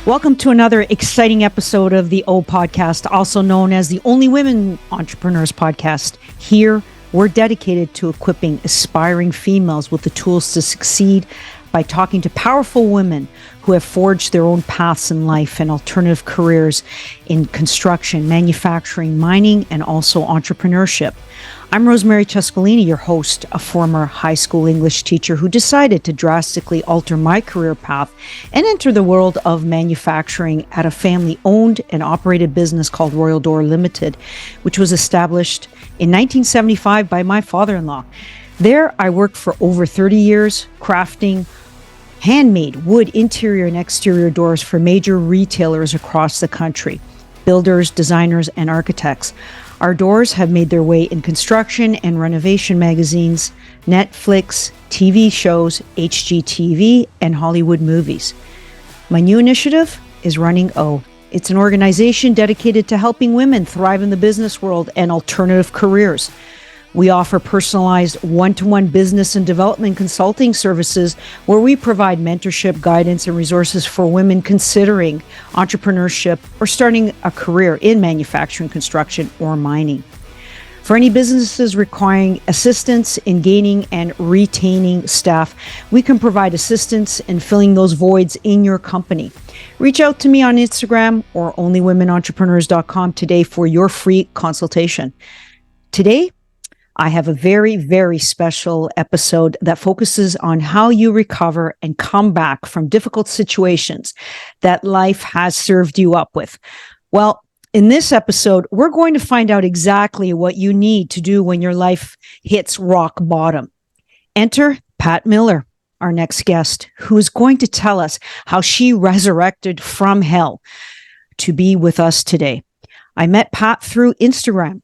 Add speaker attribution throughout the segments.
Speaker 1: Welcome to another exciting episode of the O Podcast, also known as the Only Women Entrepreneurs Podcast. Here, we're dedicated to equipping aspiring females with the tools to succeed by talking to powerful women who have forged their own paths in life and alternative careers in construction, manufacturing, mining, and also entrepreneurship. I'm Rosemary Chescolini, your host, a former high school English teacher who decided to drastically alter my career path and enter the world of manufacturing at a family-owned and operated business called Royal Door Limited, which was established in 1975 by my father-in-law. There, I worked for over 30 years, crafting handmade wood interior and exterior doors for major retailers across the country, builders, designers, and architects. Our doors have made their way in construction and renovation magazines, Netflix, TV shows, HGTV, and Hollywood movies. My new initiative is Running O. It's an organization dedicated to helping women thrive in the business world and alternative careers. We offer personalized one-to-one business and development consulting services where we provide mentorship, guidance, and resources for women considering entrepreneurship or starting a career in manufacturing, construction, or mining. For any businesses requiring assistance in gaining and retaining staff, we can provide assistance in filling those voids in your company. Reach out to me on Instagram or onlywomenentrepreneurs.com today for your free consultation. Today, I have a very, very special episode that focuses on how you recover and come back from difficult situations that life has served you up with. Well, in this episode, we're going to find out exactly what you need to do when your life hits rock bottom. Enter Pat Miller, our next guest, who is going to tell us how she resurrected from hell to be with us today. I met Pat through Instagram,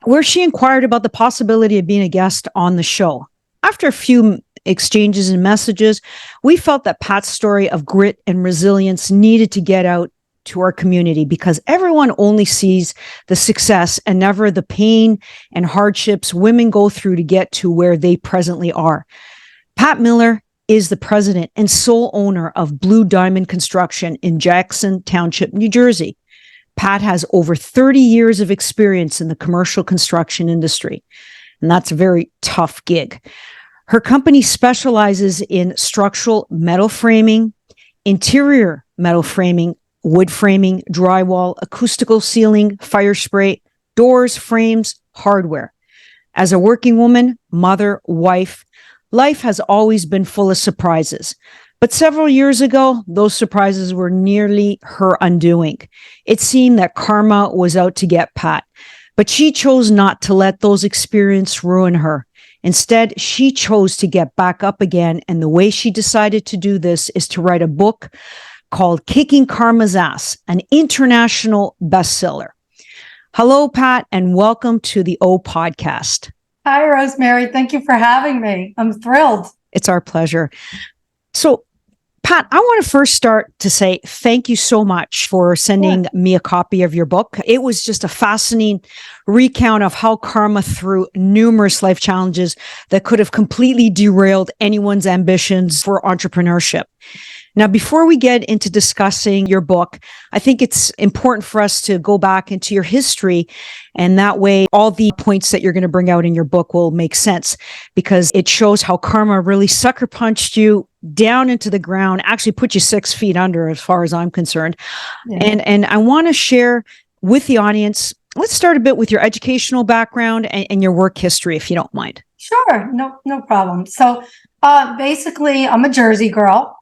Speaker 1: where she inquired about the possibility of being a guest on the show. After a few exchanges and messages, we felt that Pat's story of grit and resilience needed to get out to our community because everyone only sees the success and never the pain and hardships women go through to get to where they presently are. Pat Miller is the president and sole owner of Blue Diamond Construction in Jackson Township, New Jersey. Pat has over 30 years of experience in the commercial construction industry, and that's a very tough gig. Her company specializes in structural metal framing, interior metal framing, wood framing, drywall, acoustical sealing, fire spray, doors, frames, hardware. As a working woman, mother, wife, life has always been full of surprises. But several years ago, those surprises were nearly her undoing. It seemed that karma was out to get Pat, but she chose not to let those experiences ruin her. Instead, she chose to get back up again, and the way she decided to do this is to write a book called Kicking Karma's Ass, an international bestseller. Hello, Pat, and welcome to the O Podcast.
Speaker 2: Hi, Rosemary. Thank you for having me. I'm thrilled.
Speaker 1: It's our pleasure. So, Pat, I want to first start to say thank you so much for sending me a copy of your book. It was just a fascinating recount of how karma threw numerous life challenges that could have completely derailed anyone's ambitions for entrepreneurship. Now, before we get into discussing your book, I think it's important for us to go back into your history, and that way all the points that you're going to bring out in your book will make sense because it shows how karma really sucker punched you down into the ground, actually put you 6 feet under as far as I'm concerned. Yeah. And I want to share with the audience, let's start a bit with your educational background and your work history, if you don't mind.
Speaker 2: Sure. No problem. So basically, I'm a Jersey girl.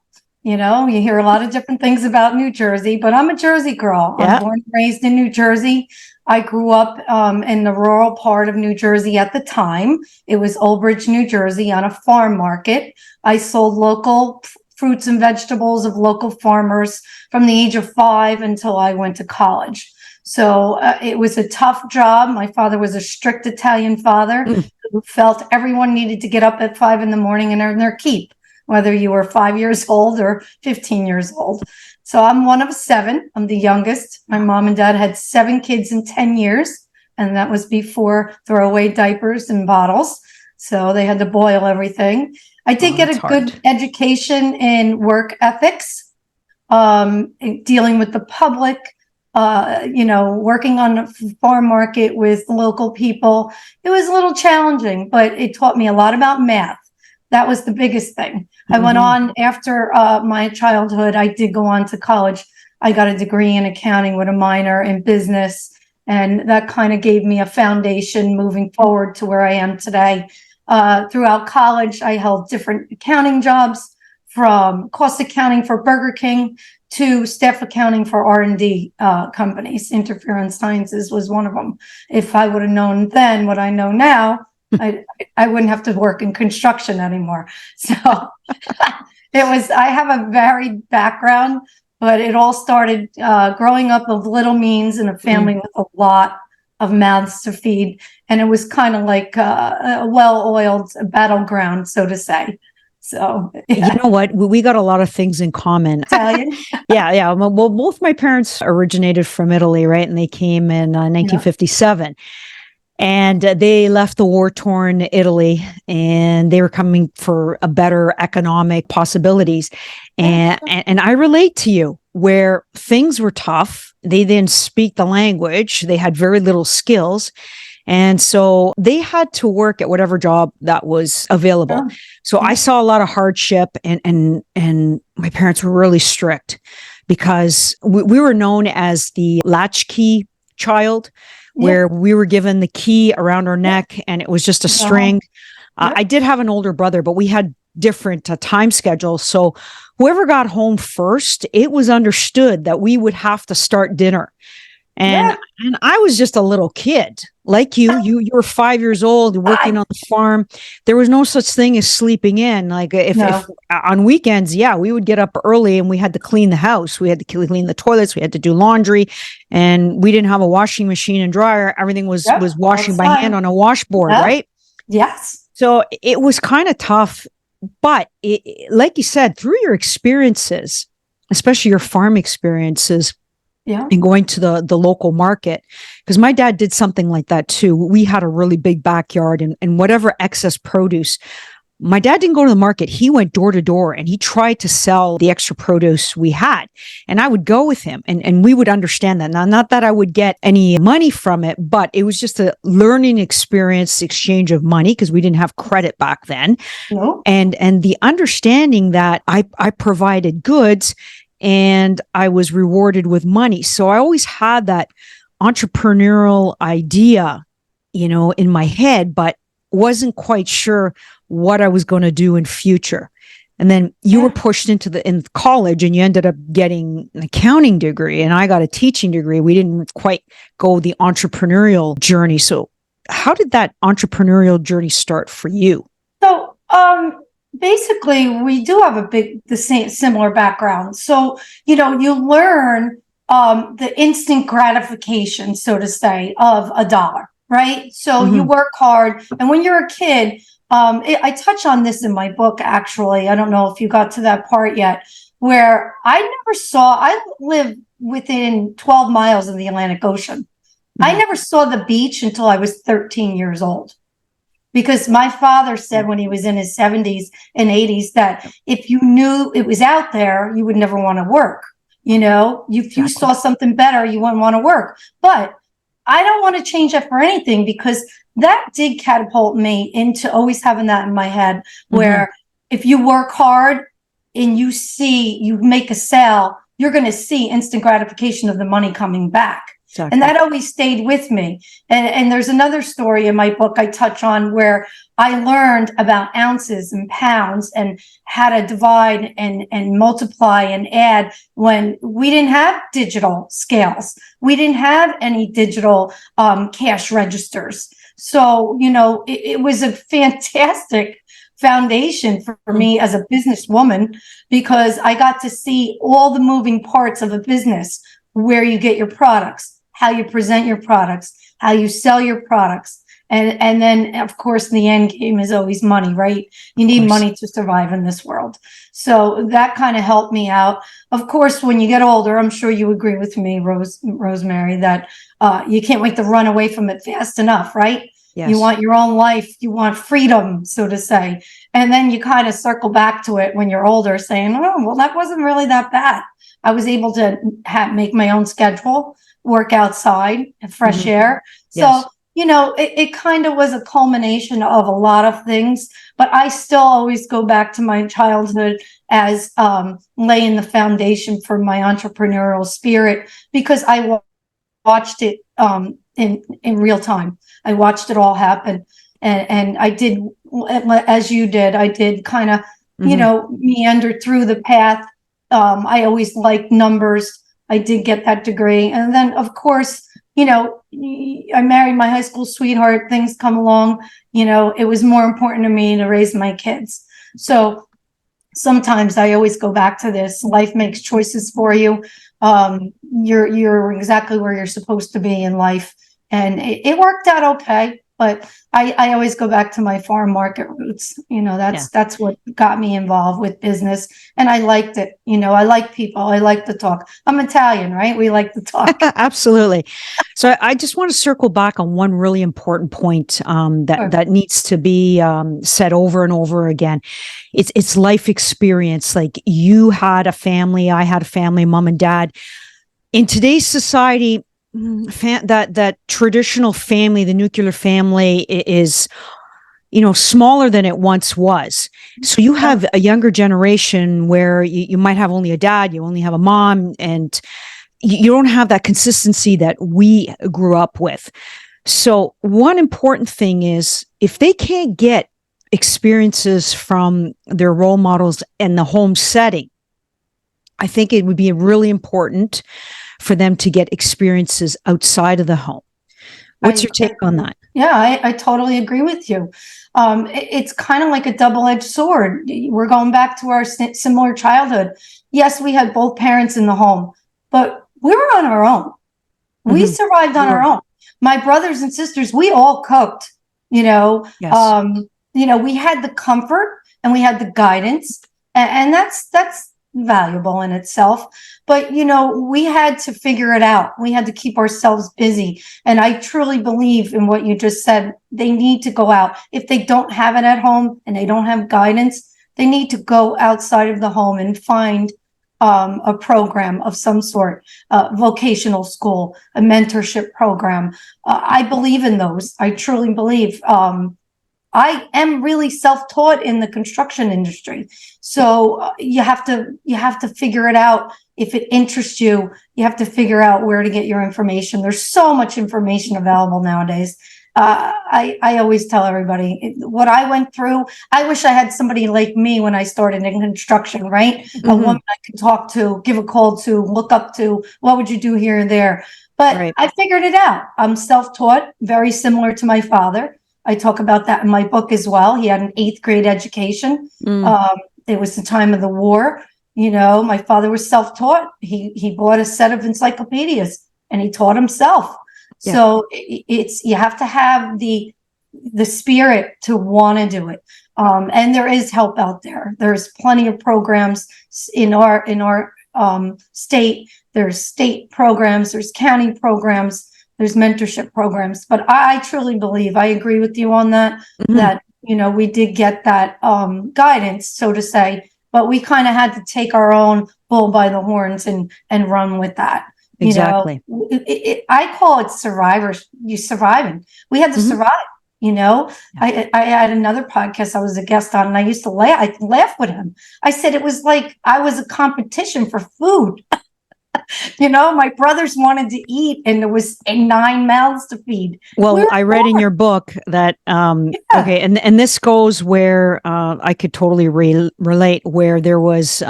Speaker 2: You know, you hear a lot of different things about New Jersey, but I'm a Jersey girl. Yeah. I'm born and raised in New Jersey. I grew up in the rural part of New Jersey at the time. It was Old Bridge, New Jersey, on a farm market. I sold local fruits and vegetables of local farmers from the age of 5 until I went to college. So it was a tough job. My father was a strict Italian father who felt everyone needed to get up at 5 in the morning and earn their keep, whether you were 5 years old or 15 years old. So I'm one of 7. I'm the youngest. My mom and dad had 7 kids in 10 years, and that was before throwaway diapers and bottles. So they had to boil everything. I did get a good education in work ethics. dealing with the public, working on a farm market with local people. It was a little challenging, but it taught me a lot about math. That was the biggest thing. I went on after my childhood. I did go on to college. I got a degree in accounting with a minor in business. And that kind of gave me a foundation moving forward to where I am today. Throughout college, I held different accounting jobs, from cost accounting for Burger King to staff accounting for R&D companies. Interference Sciences was one of them. If I would have known then what I know now, I wouldn't have to work in construction anymore. So I have a varied background, but it all started growing up of little means in a family with a lot of mouths to feed. And it was kind of like a well-oiled battleground, so to say. So, yeah.
Speaker 1: You know what? We got a lot of things in common.
Speaker 2: Italian?
Speaker 1: Yeah. Well, both my parents originated from Italy, right? And they came in 1957. And they left the war-torn Italy, and they were coming for a better economic possibilities. And I relate to you, where things were tough. They didn't speak the language. They had very little skills. And so they had to work at whatever job that was available. Yeah. So I saw a lot of hardship, and my parents were really strict, because we were known as the latchkey child, where we were given the key around our neck and it was just a string. I did have an older brother, but we had different time schedules. So whoever got home first, it was understood that we would have to start dinner. And I was just a little kid like you were 5 years old working on the farm. There was no such thing as sleeping in. Like if on weekends, we would get up early and we had to clean the house. We had to clean the toilets. We had to do laundry, and we didn't have a washing machine and dryer. Everything was washing by hand on a washboard, right?
Speaker 2: Yes.
Speaker 1: So it was kind of tough, but like you said, through your experiences, especially your farm experiences, and going to the local market, because my dad did something like that too. We had a really big backyard, and whatever excess produce, my dad didn't go to the market. He went door to door and he tried to sell the extra produce we had. And I would go with him, and we would understand that. Now, not that I would get any money from it, but it was just a learning experience, exchange of money, because we didn't have credit back then.
Speaker 2: No.
Speaker 1: And the understanding that I provided goods and I was rewarded with money. So I always had that entrepreneurial idea, in my head, but wasn't quite sure what I was going to do in future. And then you were pushed in college, and you ended up getting an accounting degree, and I got a teaching degree. We didn't quite go the entrepreneurial journey. So how did that entrepreneurial journey start for you?
Speaker 2: So, basically, we do have similar background. So, you learn the instant gratification, so to say, of a dollar, right? So you work hard. And when you're a kid, I touch on this in my book, actually. I don't know if you got to that part yet, where I live within 12 miles of the Atlantic Ocean. I never saw the beach until I was 13 years old. Because my father said when he was in his 70s and 80s that if you knew it was out there, you would never want to work. If you saw something better, you wouldn't want to work. But I don't want to change that for anything, because that did catapult me into always having that in my head, where if you work hard and you make a sale, you're going to see instant gratification of the money coming back. Exactly. And that always stayed with me. And there's another story in my book I touch on where I learned about ounces and pounds and how to divide and multiply and add when we didn't have digital scales. We didn't have any digital cash registers. So, it was a fantastic foundation for me as a businesswoman, because I got to see all the moving parts of a business, where you get your products, how you present your products, how you sell your products. And then, of course, the end game is always money, right? You need money to survive in this world. So that kind of helped me out. Of course, when you get older, I'm sure you agree with me, Rosemary, that you can't wait to run away from it fast enough, right? You want your own life. You want freedom, so to say. And then you kind of circle back to it when you're older saying, oh, well, that wasn't really that bad. I was able to make my own schedule, work outside, fresh air. So, it kind of was a culmination of a lot of things, but I still always go back to my childhood as laying the foundation for my entrepreneurial spirit, because I watched it in real time. I watched it all happen. And I did, as you did, I did kind of, meander through the path. I always liked numbers. I did get that degree. And then, of course, I married my high school sweetheart. Things come along. It was more important to me to raise my kids. So sometimes I always go back to this. Life makes choices for you. You're exactly where you're supposed to be in life. And it worked out okay. But I always go back to my farm market roots. That's what got me involved with business. And I liked it. I like people. I like to talk. I'm Italian, right? We like to talk.
Speaker 1: Absolutely. So I just want to circle back on one really important point that needs to be said over and over again. It's life experience. Like, you had a family, I had a family, mom and dad. In today's society, that traditional family, the nuclear family, is smaller than it once was. So you have a younger generation where you might have only a dad, you only have a mom, and you don't have that consistency that we grew up with. So one important thing is, if they can't get experiences from their role models in the home setting, I think it would be really important for them to get experiences outside of the home. What's your take on that?
Speaker 2: Yeah, I totally agree with you. It's kind of like a double-edged sword. We're going back to our similar childhood. Yes, we had both parents in the home, but we were on our own. We survived on our own. My brothers and sisters, we all cooked, Yes. We had the comfort and we had the guidance, and that's valuable in itself. But, we had to figure it out. We had to keep ourselves busy. And I truly believe in what you just said. They need to go out. If they don't have it at home and they don't have guidance, they need to go outside of the home and find a program of some sort, vocational school, a mentorship program. I believe in those. I truly believe. I am really self-taught in the construction industry. So you have to figure it out. If it interests you, you have to figure out where to get your information. There's so much information available nowadays. I always tell everybody what I went through. I wish I had somebody like me when I started in construction, right? A woman I could talk to, give a call to, look up to, what would you do here and there? But I figured it out. I'm self-taught, very similar to my father. I talk about that in my book as well. He had an 8th grade education. It was the time of the war. My father was self-taught. He bought a set of encyclopedias and he taught himself. Yeah. So you have to have the spirit to want to do it. And there is help out there. There's plenty of programs in our state. There's state programs. There's county programs. There's mentorship programs. But I truly believe, I agree with you on that, that, we did get that guidance, so to say, but we kind of had to take our own bull by the horns and run with that.
Speaker 1: Exactly.
Speaker 2: I call it survivors. You surviving. We had to survive. I had another podcast I was a guest on, and I used to laugh with him. I said it was like I was a competition for food. My brothers wanted to eat, and there was 9 mouths to feed.
Speaker 1: Well, I read in your book that, okay, and this goes where I could totally relate, where there was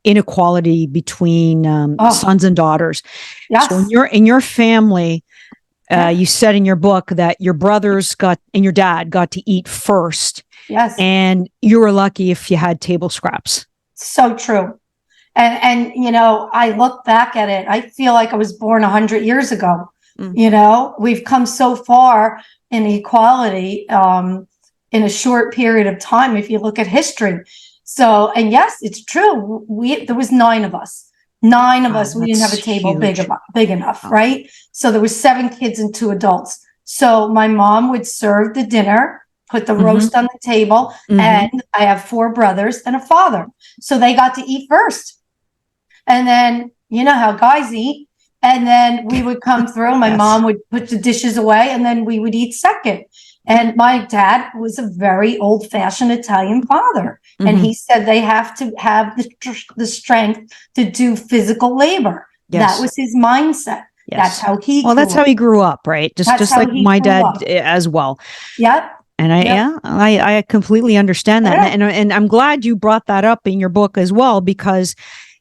Speaker 1: inequality between sons and daughters. Yes. So in your family, you said in your book that your brothers and your dad got to eat first.
Speaker 2: Yes.
Speaker 1: And you were lucky if you had table scraps.
Speaker 2: So true. And I look back at it, I feel like I was born 100 years ago. We've come so far in equality in a short period of time, if you look at history. So, and yes, it's true. There was 9 of us. 9 of us. We didn't have a table big enough, right? So there was 7 kids and 2 adults. So my mom would serve the dinner, put the roast on the table, and I have 4 brothers and a father. So they got to eat first. And then, you know how guys eat. And then we would come through. My mom would put the dishes away, and then we would eat second. And my dad was a very old-fashioned Italian father. And he said they have to have the strength to do physical labor. That was his mindset. That's how he grew
Speaker 1: that's
Speaker 2: up.
Speaker 1: how he grew up, right? Just like my dad as well.
Speaker 2: Yep.
Speaker 1: And I completely understand that. And I'm glad you brought that up in your book as well, because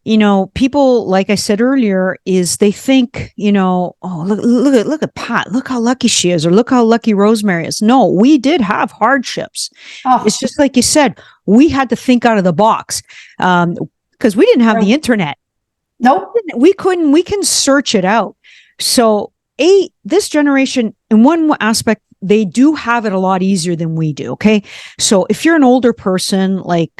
Speaker 1: you know, people, like I said earlier, is they think, you know, oh, look at Pat, look how lucky she is, or look how lucky Rosemary is. No, we did have hardships. It's just like you said, we had to think out of the box, because we didn't have the internet.
Speaker 2: Nope.
Speaker 1: We can search it out. So this generation, in one aspect, they do have it a lot easier than we do. Okay. So if you're an older person, like,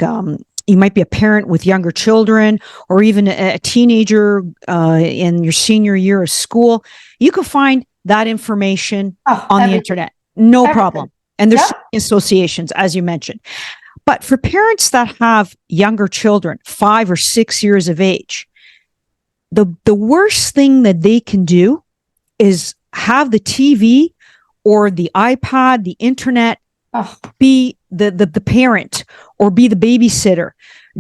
Speaker 1: you might be a parent with younger children, or even a teenager in your senior year of school, you can find that information on the internet. No problem. And there's associations, as you mentioned. But for parents that have younger children, 5 or 6 years of age, the worst thing that they can do is have the TV or the iPad, the internet, be the parent or be the babysitter.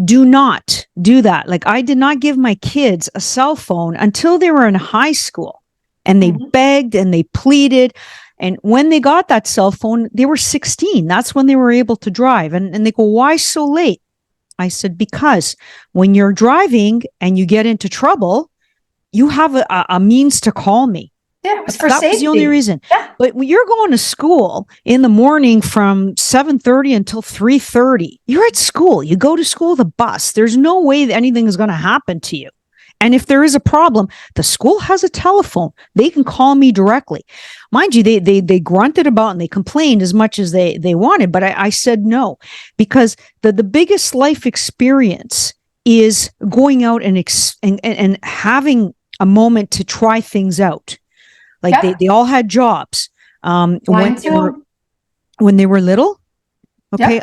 Speaker 1: Do not do that. Like, I did not give my kids a cell phone until they were in high school, and they begged and they pleaded. And when they got that cell phone, they were 16. That's when they were able to drive. And they go, why so late? I said, because when you're driving and you get into trouble, you have a means to call me.
Speaker 2: Yeah, it was for
Speaker 1: that
Speaker 2: safety.
Speaker 1: was the only reason.
Speaker 2: Yeah.
Speaker 1: But when you're going to school in the morning from 7:30 until 3:30, you're at school. You go to school, the bus. There's no way that anything is going to happen to you. And if there is a problem, the school has a telephone. They can call me directly. Mind you, they grunted about and they complained as much as they wanted, but I said no, because the biggest life experience is going out and having a moment to try things out. Like they all had jobs when they were little. Okay,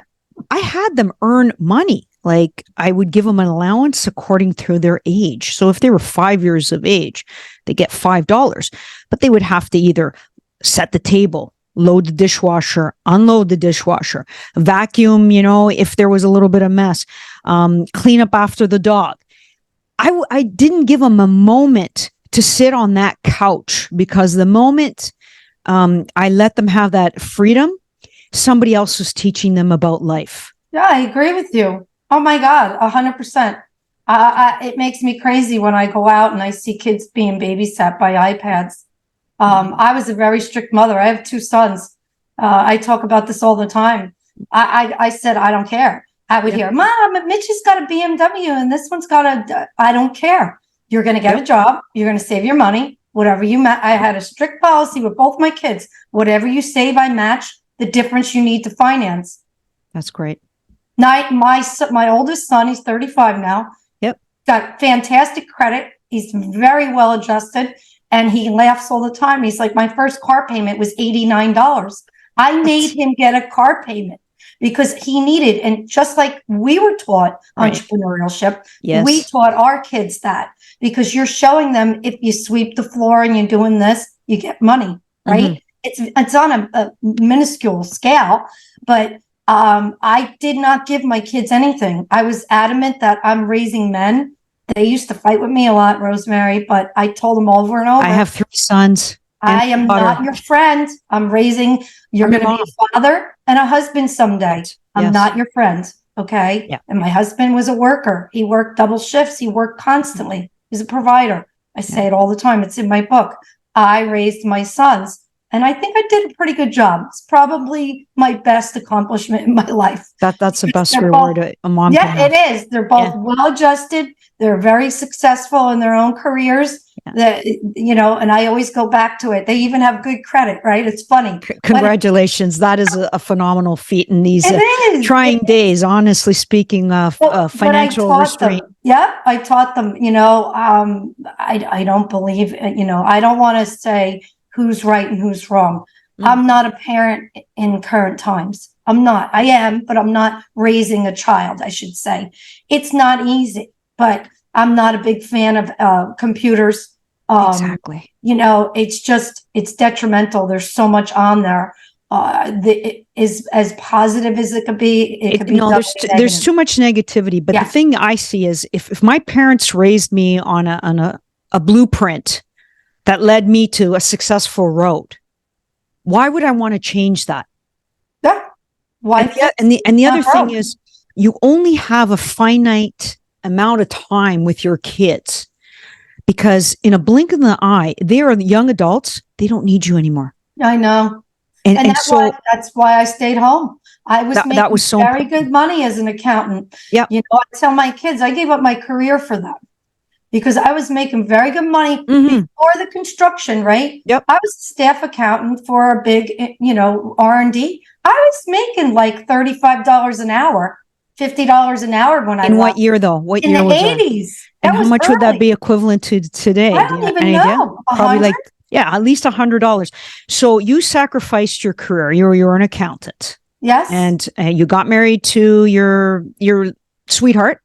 Speaker 1: I had them earn money. Like, I would give them an allowance according to their age. So if they were 5 years of age, they get $5, but they would have to either set the table, load the dishwasher, unload the dishwasher, vacuum, you know, if there was a little bit of mess, clean up after the dog. I didn't give them a moment to sit on that couch, because the moment I let them have that freedom, somebody else was teaching them about life. Yeah,
Speaker 2: I agree with you. Oh my God, 100%. It makes me crazy when I go out and I see kids being babysat by iPads. I was a very strict mother. I have 2 sons. I talk about this all the time. I said, I don't care. I would hear, Mom, Mitch's got a BMW and this one's got I don't care. You're going to get a job. You're going to save your money. Whatever I had a strict policy with both my kids. Whatever you save, I match. The difference you need to finance.
Speaker 1: That's great.
Speaker 2: My oldest son, he's 35 now.
Speaker 1: Yep.
Speaker 2: Got fantastic credit. He's very well adjusted, and he laughs all the time. He's like, my first car payment was $89. I made him get a car payment because he needed, and just like we were taught entrepreneurship, we taught our kids that, because you're showing them, if you sweep the floor and you're doing this, you get money, right? It's on a minuscule scale, but I did not give my kids anything. I was adamant that I'm raising men. They used to fight with me a lot, Rosemary, but I told them over and over.
Speaker 1: I have 3 sons.
Speaker 2: I am not your friend. You're going to be a father and a husband someday. I'm not your friend. Okay. Yeah. And my husband was a worker. He worked double shifts. He worked constantly. He's a provider. I say it all the time. It's in my book. I raised my sons. And I think I did a pretty good job. It's probably my best accomplishment in my life.
Speaker 1: That's the best reward a mom can have.
Speaker 2: It is. They're both well-adjusted. They're very successful in their own careers. And I always go back to it. They even have good credit, right? It's funny.
Speaker 1: Congratulations. That is a phenomenal feat in these trying days, honestly speaking, financial restraint.
Speaker 2: I taught them, I don't believe, I don't want to say who's right and who's wrong. I'm not a parent in current times. I'm not. I am, but I'm not raising a child, I should say. It's not easy, but I'm not a big fan of computers.
Speaker 1: Exactly.
Speaker 2: It's detrimental. There's so much on there. It is as positive as it could be. It could be
Speaker 1: no, there's too much negativity. But the thing I see is if my parents raised me on a blueprint that led me to a successful road, why would I want to change that?
Speaker 2: Yeah. Why?
Speaker 1: And the other thing is, you only have a finite amount of time with your kids, because in a blink of the eye, they are young adults. They don't need you anymore.
Speaker 2: I know. And that's why I stayed home. I was making very good money as an accountant.
Speaker 1: Yeah.
Speaker 2: I tell my kids, I gave up my career for them because I was making very good money before the construction, right?
Speaker 1: Yep.
Speaker 2: I was a staff accountant for a big, R&D. I was making like $35 an hour, $50 an hour when I
Speaker 1: In what year though? What year was that?
Speaker 2: In the 80s.
Speaker 1: And how much would that be equivalent to today?
Speaker 2: I don't even know.
Speaker 1: Probably like, at least $100. So you sacrificed your career. You're an accountant.
Speaker 2: Yes.
Speaker 1: And you got married to your sweetheart.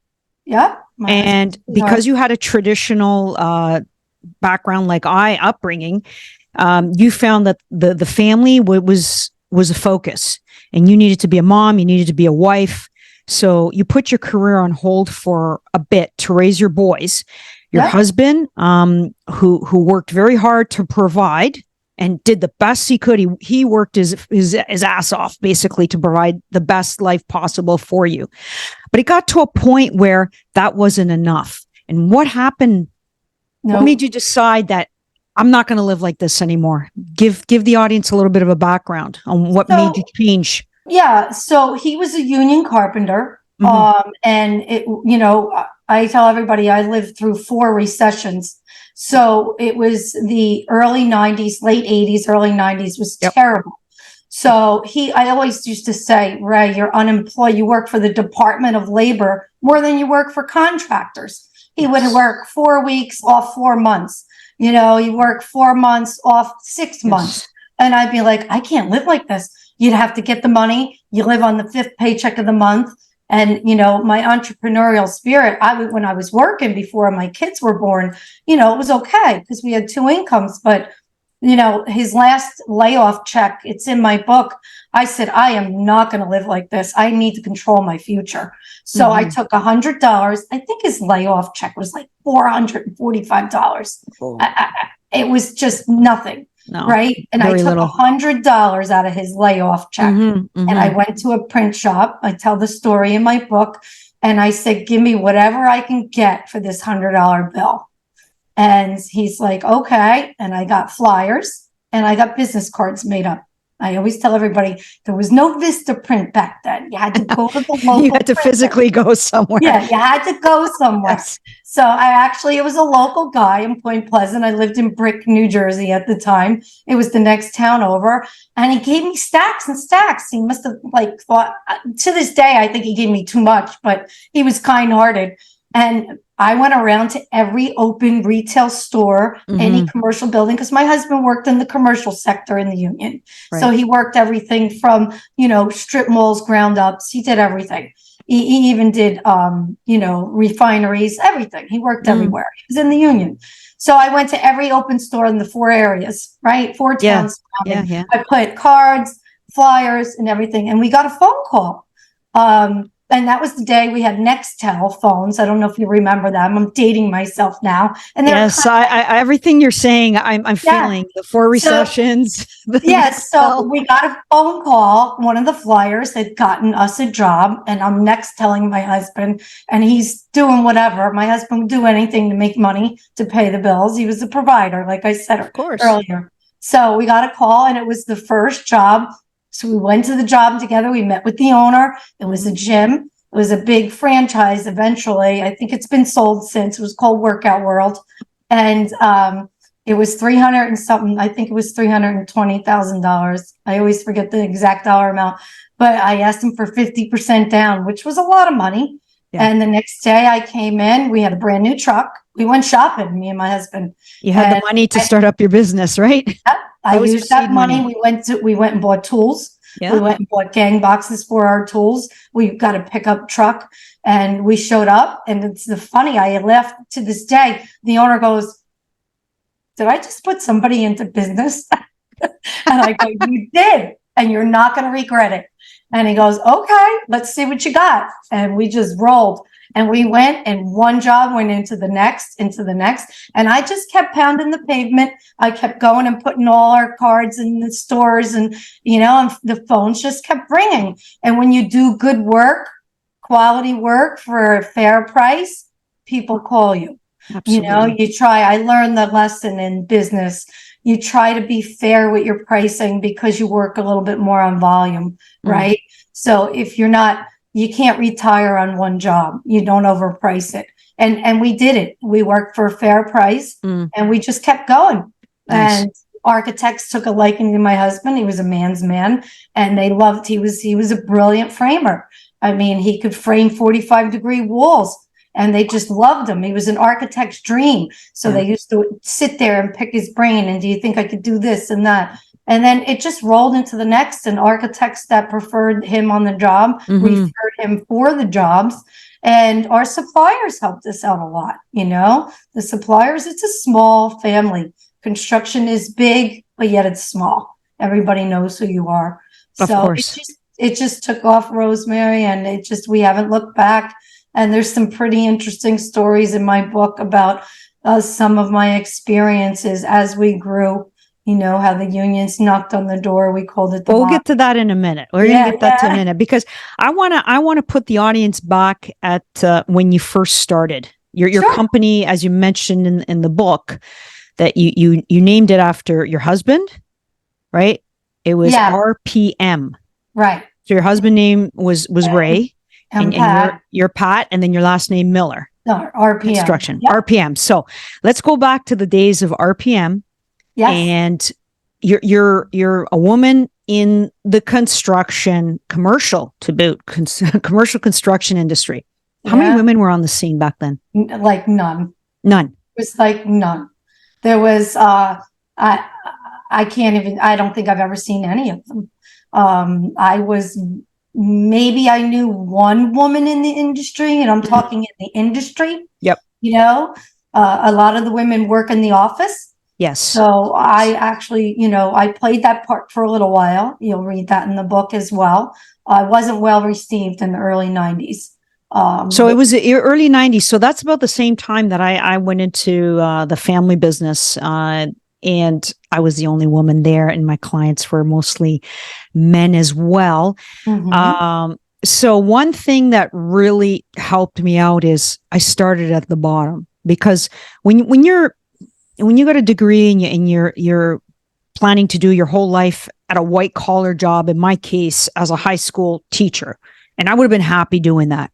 Speaker 2: Yeah.
Speaker 1: And because you had a traditional background like upbringing, you found that the family was a focus, and you needed to be a mom, you needed to be a wife. So you put your career on hold for a bit to raise your boys. Your husband, who worked very hard to provide and did the best he could. He worked his ass off basically to provide the best life possible for you. But it got to a point where that wasn't enough. And what happened? What made you decide that I'm not going to live like this anymore? Give the audience a little bit of a background on what made you change.
Speaker 2: Yeah. So he was a union carpenter. And I tell everybody I lived through 4 recessions. So it was the early 90s, late 80s, early 90s was terrible. So I always used to say, Ray, you're unemployed. You work for the Department of Labor more than you work for contractors. He would work 4 weeks off 4 months. You work 4 months off 6 months. And I'd be like, I can't live like this. You'd have to get the money. You live on the 5th paycheck of the month. And, my entrepreneurial spirit, when I was working before my kids were born, it was okay because we had 2 incomes. But, his last layoff check, it's in my book. I said, I am not going to live like this. I need to control my future. So I took $100. I think his layoff check was like $445. It was just nothing. No, right. And I took $100 out of his layoff check and I went to a print shop. I tell the story in my book and I said, give me whatever I can get for this $100 bill. And he's like, okay. And I got flyers and I got business cards made up. I always tell everybody there was no Vista print back then. You had to go to the local.
Speaker 1: You had to physically go somewhere.
Speaker 2: Yeah, you had to go somewhere. Yes. So it was a local guy in Point Pleasant. I lived in Brick, New Jersey at the time. It was the next town over. And he gave me stacks and stacks. He must have thought, to this day, I think he gave me too much, but he was kind-hearted. And I went around to every open retail store, any commercial building, because my husband worked in the commercial sector in the union. Right. So he worked everything from, strip malls, ground ups. He did everything. He even did, refineries, everything. He worked everywhere. He was in the union. So I went to every open store in the 4 areas, right? 4 towns. Yeah. I put cards, flyers, and everything. And we got a phone call. And that was the day we had Nextel phones. I don't know if you remember them. I'm dating myself now. And
Speaker 1: yes, everything you're saying, I'm feeling the 4 recessions.
Speaker 2: Yes. So we got a phone call. One of the flyers had gotten us a job, and I'm telling my husband, and he's doing whatever. My husband would do anything to make money to pay the bills. He was a provider, like I said earlier. So we got a call, and it was the first job. So we went to the job together. We met with the owner. It was a gym. It was a big franchise eventually. I think it's been sold since. It was called Workout World. And it was 300 and something. I think it was $320,000. I always forget the exact dollar amount. But I asked him for 50% down, which was a lot of money. And the next day I came in, we had a brand new truck. We went shopping, me and my husband.
Speaker 1: You had the money to start up your business, right?
Speaker 2: I used that money. We went and bought tools.
Speaker 1: Yeah.
Speaker 2: We went and bought gang boxes for our tools. We got a pickup truck and we showed up. And it's the funny, I left to this day. The owner goes, "Did I just put somebody into business?" And I go, "You did, and you're not going to regret it." And he goes, "Okay, let's see what you got." And we just rolled. And we went, and one job went into the next. And I just kept pounding the pavement. I kept going and putting all our cards in the stores, and, and the phones just kept ringing. And when you do good work, quality work for a fair price, people call you.
Speaker 1: Absolutely.
Speaker 2: You try. I learned the lesson in business. You try to be fair with your pricing because you work a little bit more on volume, right? So if you're not, you can't retire on one job. You don't overprice it. And we did it. We worked for a fair price and we just kept going.
Speaker 1: Nice.
Speaker 2: And architects took a liking to my husband. He was a man's man and they loved, he was a brilliant framer. I mean, he could frame 45-degree walls and they just loved him. He was an architect's dream. So they used to sit there and pick his brain. And do you think I could do this and that? And then it just rolled into the next, and architects that preferred him on the job referred him for the jobs. And our suppliers helped us out a lot. The suppliers, it's a small family. Construction is big, but yet it's small. Everybody knows who you are.
Speaker 1: Of course.
Speaker 2: It just took off, Rosemary, and we haven't looked back. And there's some pretty interesting stories in my book about some of my experiences as we grew. How the unions knocked on the door. We called it the
Speaker 1: We'll get to that in a minute. We're going to get that to a minute, because I want to put the audience back at when you first started your company, as you mentioned in the book, that you named it after your husband, right? It was RPM.
Speaker 2: Right.
Speaker 1: So your husband name was Ray, and you're Pat, and then your last name Miller.
Speaker 2: No, RPM.
Speaker 1: Construction. RPM. So let's go back to the days of RPM. Yes. And you're a woman in the commercial construction industry. How many women were on the scene back then?
Speaker 2: Like none.
Speaker 1: None.
Speaker 2: It was like none. There was I don't think I've ever seen any of them. Maybe I knew one woman in the industry, and I'm talking in the industry.
Speaker 1: Yep.
Speaker 2: A lot of the women work in the office.
Speaker 1: Yes.
Speaker 2: So I actually, I played that part for a little while. You'll read that in the book as well. I wasn't well received in the early 90s.
Speaker 1: So it was the early 90s. So that's about the same time that I went into the family business, and I was the only woman there, and my clients were mostly men as well. So one thing that really helped me out is I started at the bottom, because when you got a degree and you're planning to do your whole life at a white collar job, in my case, as a high school teacher, and I would have been happy doing that,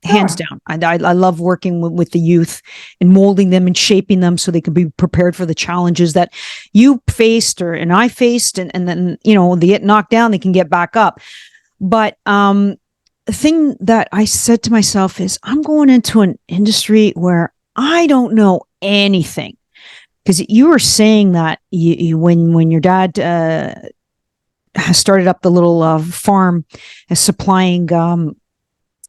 Speaker 1: hands down. I love working with the youth and molding them and shaping them so they can be prepared for the challenges that you faced and I faced, and then, they get knocked down, they can get back up. But the thing that I said to myself is, I'm going into an industry where I don't know anything. Because you were saying that when your dad started up the little farm, supplying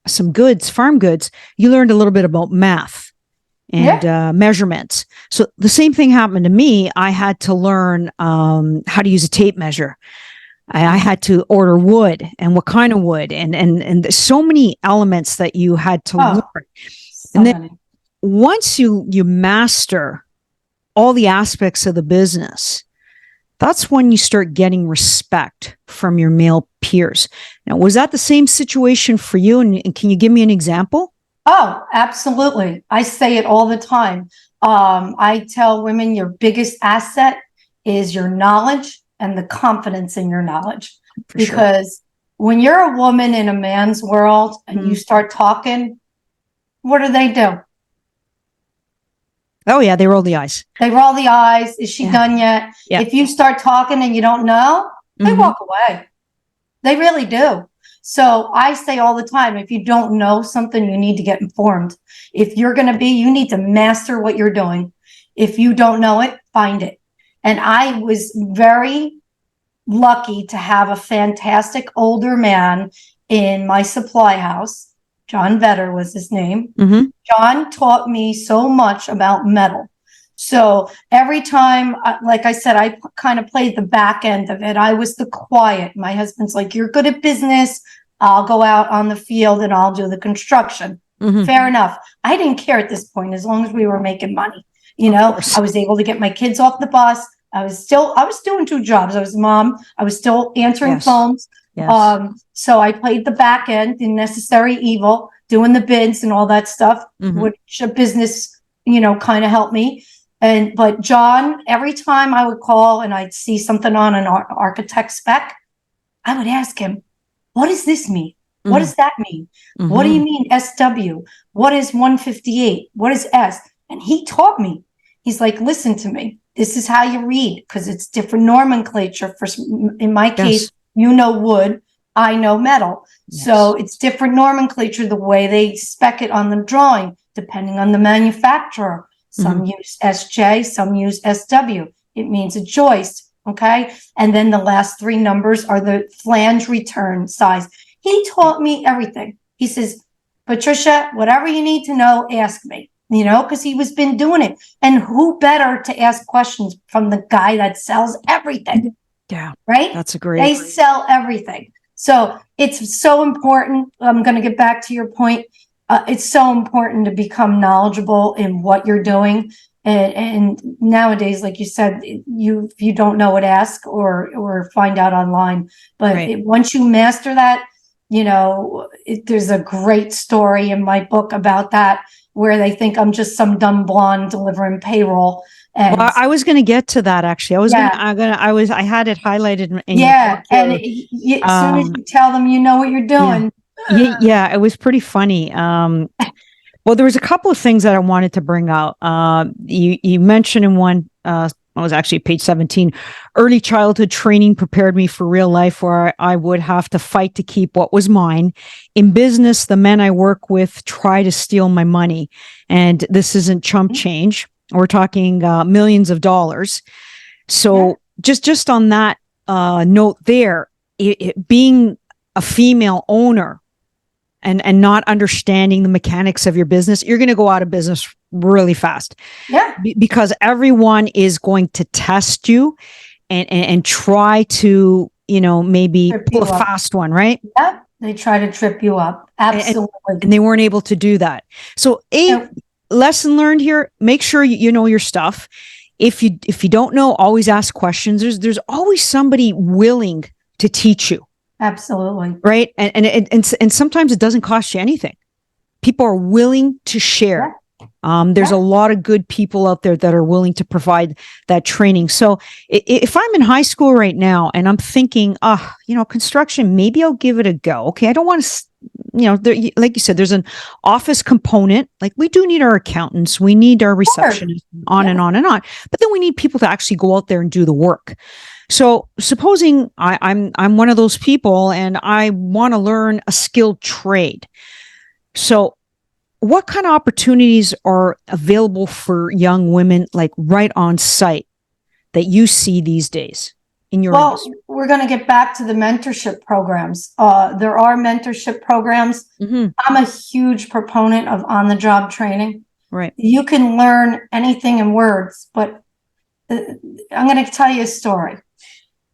Speaker 1: some farm goods, you learned a little bit about math and measurements. So the same thing happened to me. I had to learn how to use a tape measure. I had to order wood and what kind of wood, and so many elements that you had to learn. And then once you master all the aspects of the business, that's when you start getting respect from your male peers. Now, was that the same situation for you? And can you give me an example?
Speaker 2: Oh, absolutely. I say it all the time. I tell women your biggest asset is your knowledge and the confidence in your knowledge. Because when you're a woman in a man's world and you start talking, what do?
Speaker 1: Oh, yeah, they roll the eyes.
Speaker 2: They roll the eyes. Is she done yet? Yeah. If you start talking and you don't know, they walk away. They really do. So I say all the time, if you don't know something, you need to get informed. If you're going to be, you need to master what you're doing. If you don't know it, find it. And I was very lucky to have a fantastic older man in my supply house. John Vetter was his name.
Speaker 1: Mm-hmm.
Speaker 2: John taught me so much about metal. So every time, like I said, I kind of played the back end of it. I was the quiet. My husband's like, you're good at business. I'll go out on the field and I'll do the construction.
Speaker 1: Mm-hmm.
Speaker 2: Fair enough. I didn't care at this point, as long as we were making money. You know, I was able to get my kids off the bus. I was doing two jobs. I was a mom. I was still answering phones.
Speaker 1: Yes.
Speaker 2: So I played the back end, the necessary evil, doing the bids and all that stuff, which a business, you know, kind of helped me. But John, every time I would call and I'd see something on an architect spec, I would ask him, what does this mean? What does that mean? What do you mean SW? What is 158? What is S? And he taught me. He's like, listen to me. This is how you read, because it's different nomenclature. In my case, you know wood, I know metal. Yes. So it's different nomenclature, the way they spec it on the drawing, depending on the manufacturer. Some use SJ, some use SW. It means a joist, okay? And then the last three numbers are the flange return size. He taught me everything. He says, Patricia, whatever you need to know, ask me. You know, because he was been doing it. And who better to ask questions from the guy that sells everything?
Speaker 1: Yeah.
Speaker 2: Right?
Speaker 1: That's a great.
Speaker 2: They sell everything. So it's so important. I'm going to get back to your point. It's so important to become knowledgeable in what you're doing. And nowadays, like you said, if you don't know it, ask or find out online. But once you master that, you know, there's a great story in my book about that, where they think I'm just some dumb blonde delivering payroll. And
Speaker 1: well, I was going to get to that actually. I had it highlighted in
Speaker 2: your book.
Speaker 1: And
Speaker 2: as soon as you tell them you know what you're doing.
Speaker 1: Yeah, it was pretty funny. Well, there was a couple of things that I wanted to bring out. You mentioned in one, it was actually page 17, early childhood training prepared me for real life, where I would have to fight to keep what was mine. In business, the men I work with try to steal my money. And this isn't chump change. We're talking millions of dollars. So just on that note there, being a female owner and not understanding the mechanics of your business, you're going to go out of business really fast.
Speaker 2: Yeah.
Speaker 1: Because everyone is going to test you and try to, you know, maybe pull a fast one, right?
Speaker 2: Yeah. They try to trip you up. Absolutely.
Speaker 1: And they weren't able to do that. So lesson learned here, make sure you know your stuff. If you don't know, always ask questions. There's always somebody willing to teach you.
Speaker 2: Absolutely.
Speaker 1: Right. And sometimes it doesn't cost you anything. People are willing to share. There's a lot of good people out there that are willing to provide that training. So if I'm in high school right now and I'm thinking, you know, construction, maybe I'll give it a go. Okay. I don't want to, you know, like you said, there's an office component. Like we do need our accountants. We need our receptionists, on and on and on. But then we need people to actually go out there and do the work. So supposing I'm one of those people and I want to learn a skilled trade. So what kind of opportunities are available for young women, like right on site, that you see these days in your industry?
Speaker 2: We're going to get back to the mentorship programs. There are mentorship programs. I'm a huge proponent of on-the-job training.
Speaker 1: Right.
Speaker 2: You can learn anything in words, but I'm going to tell you a story.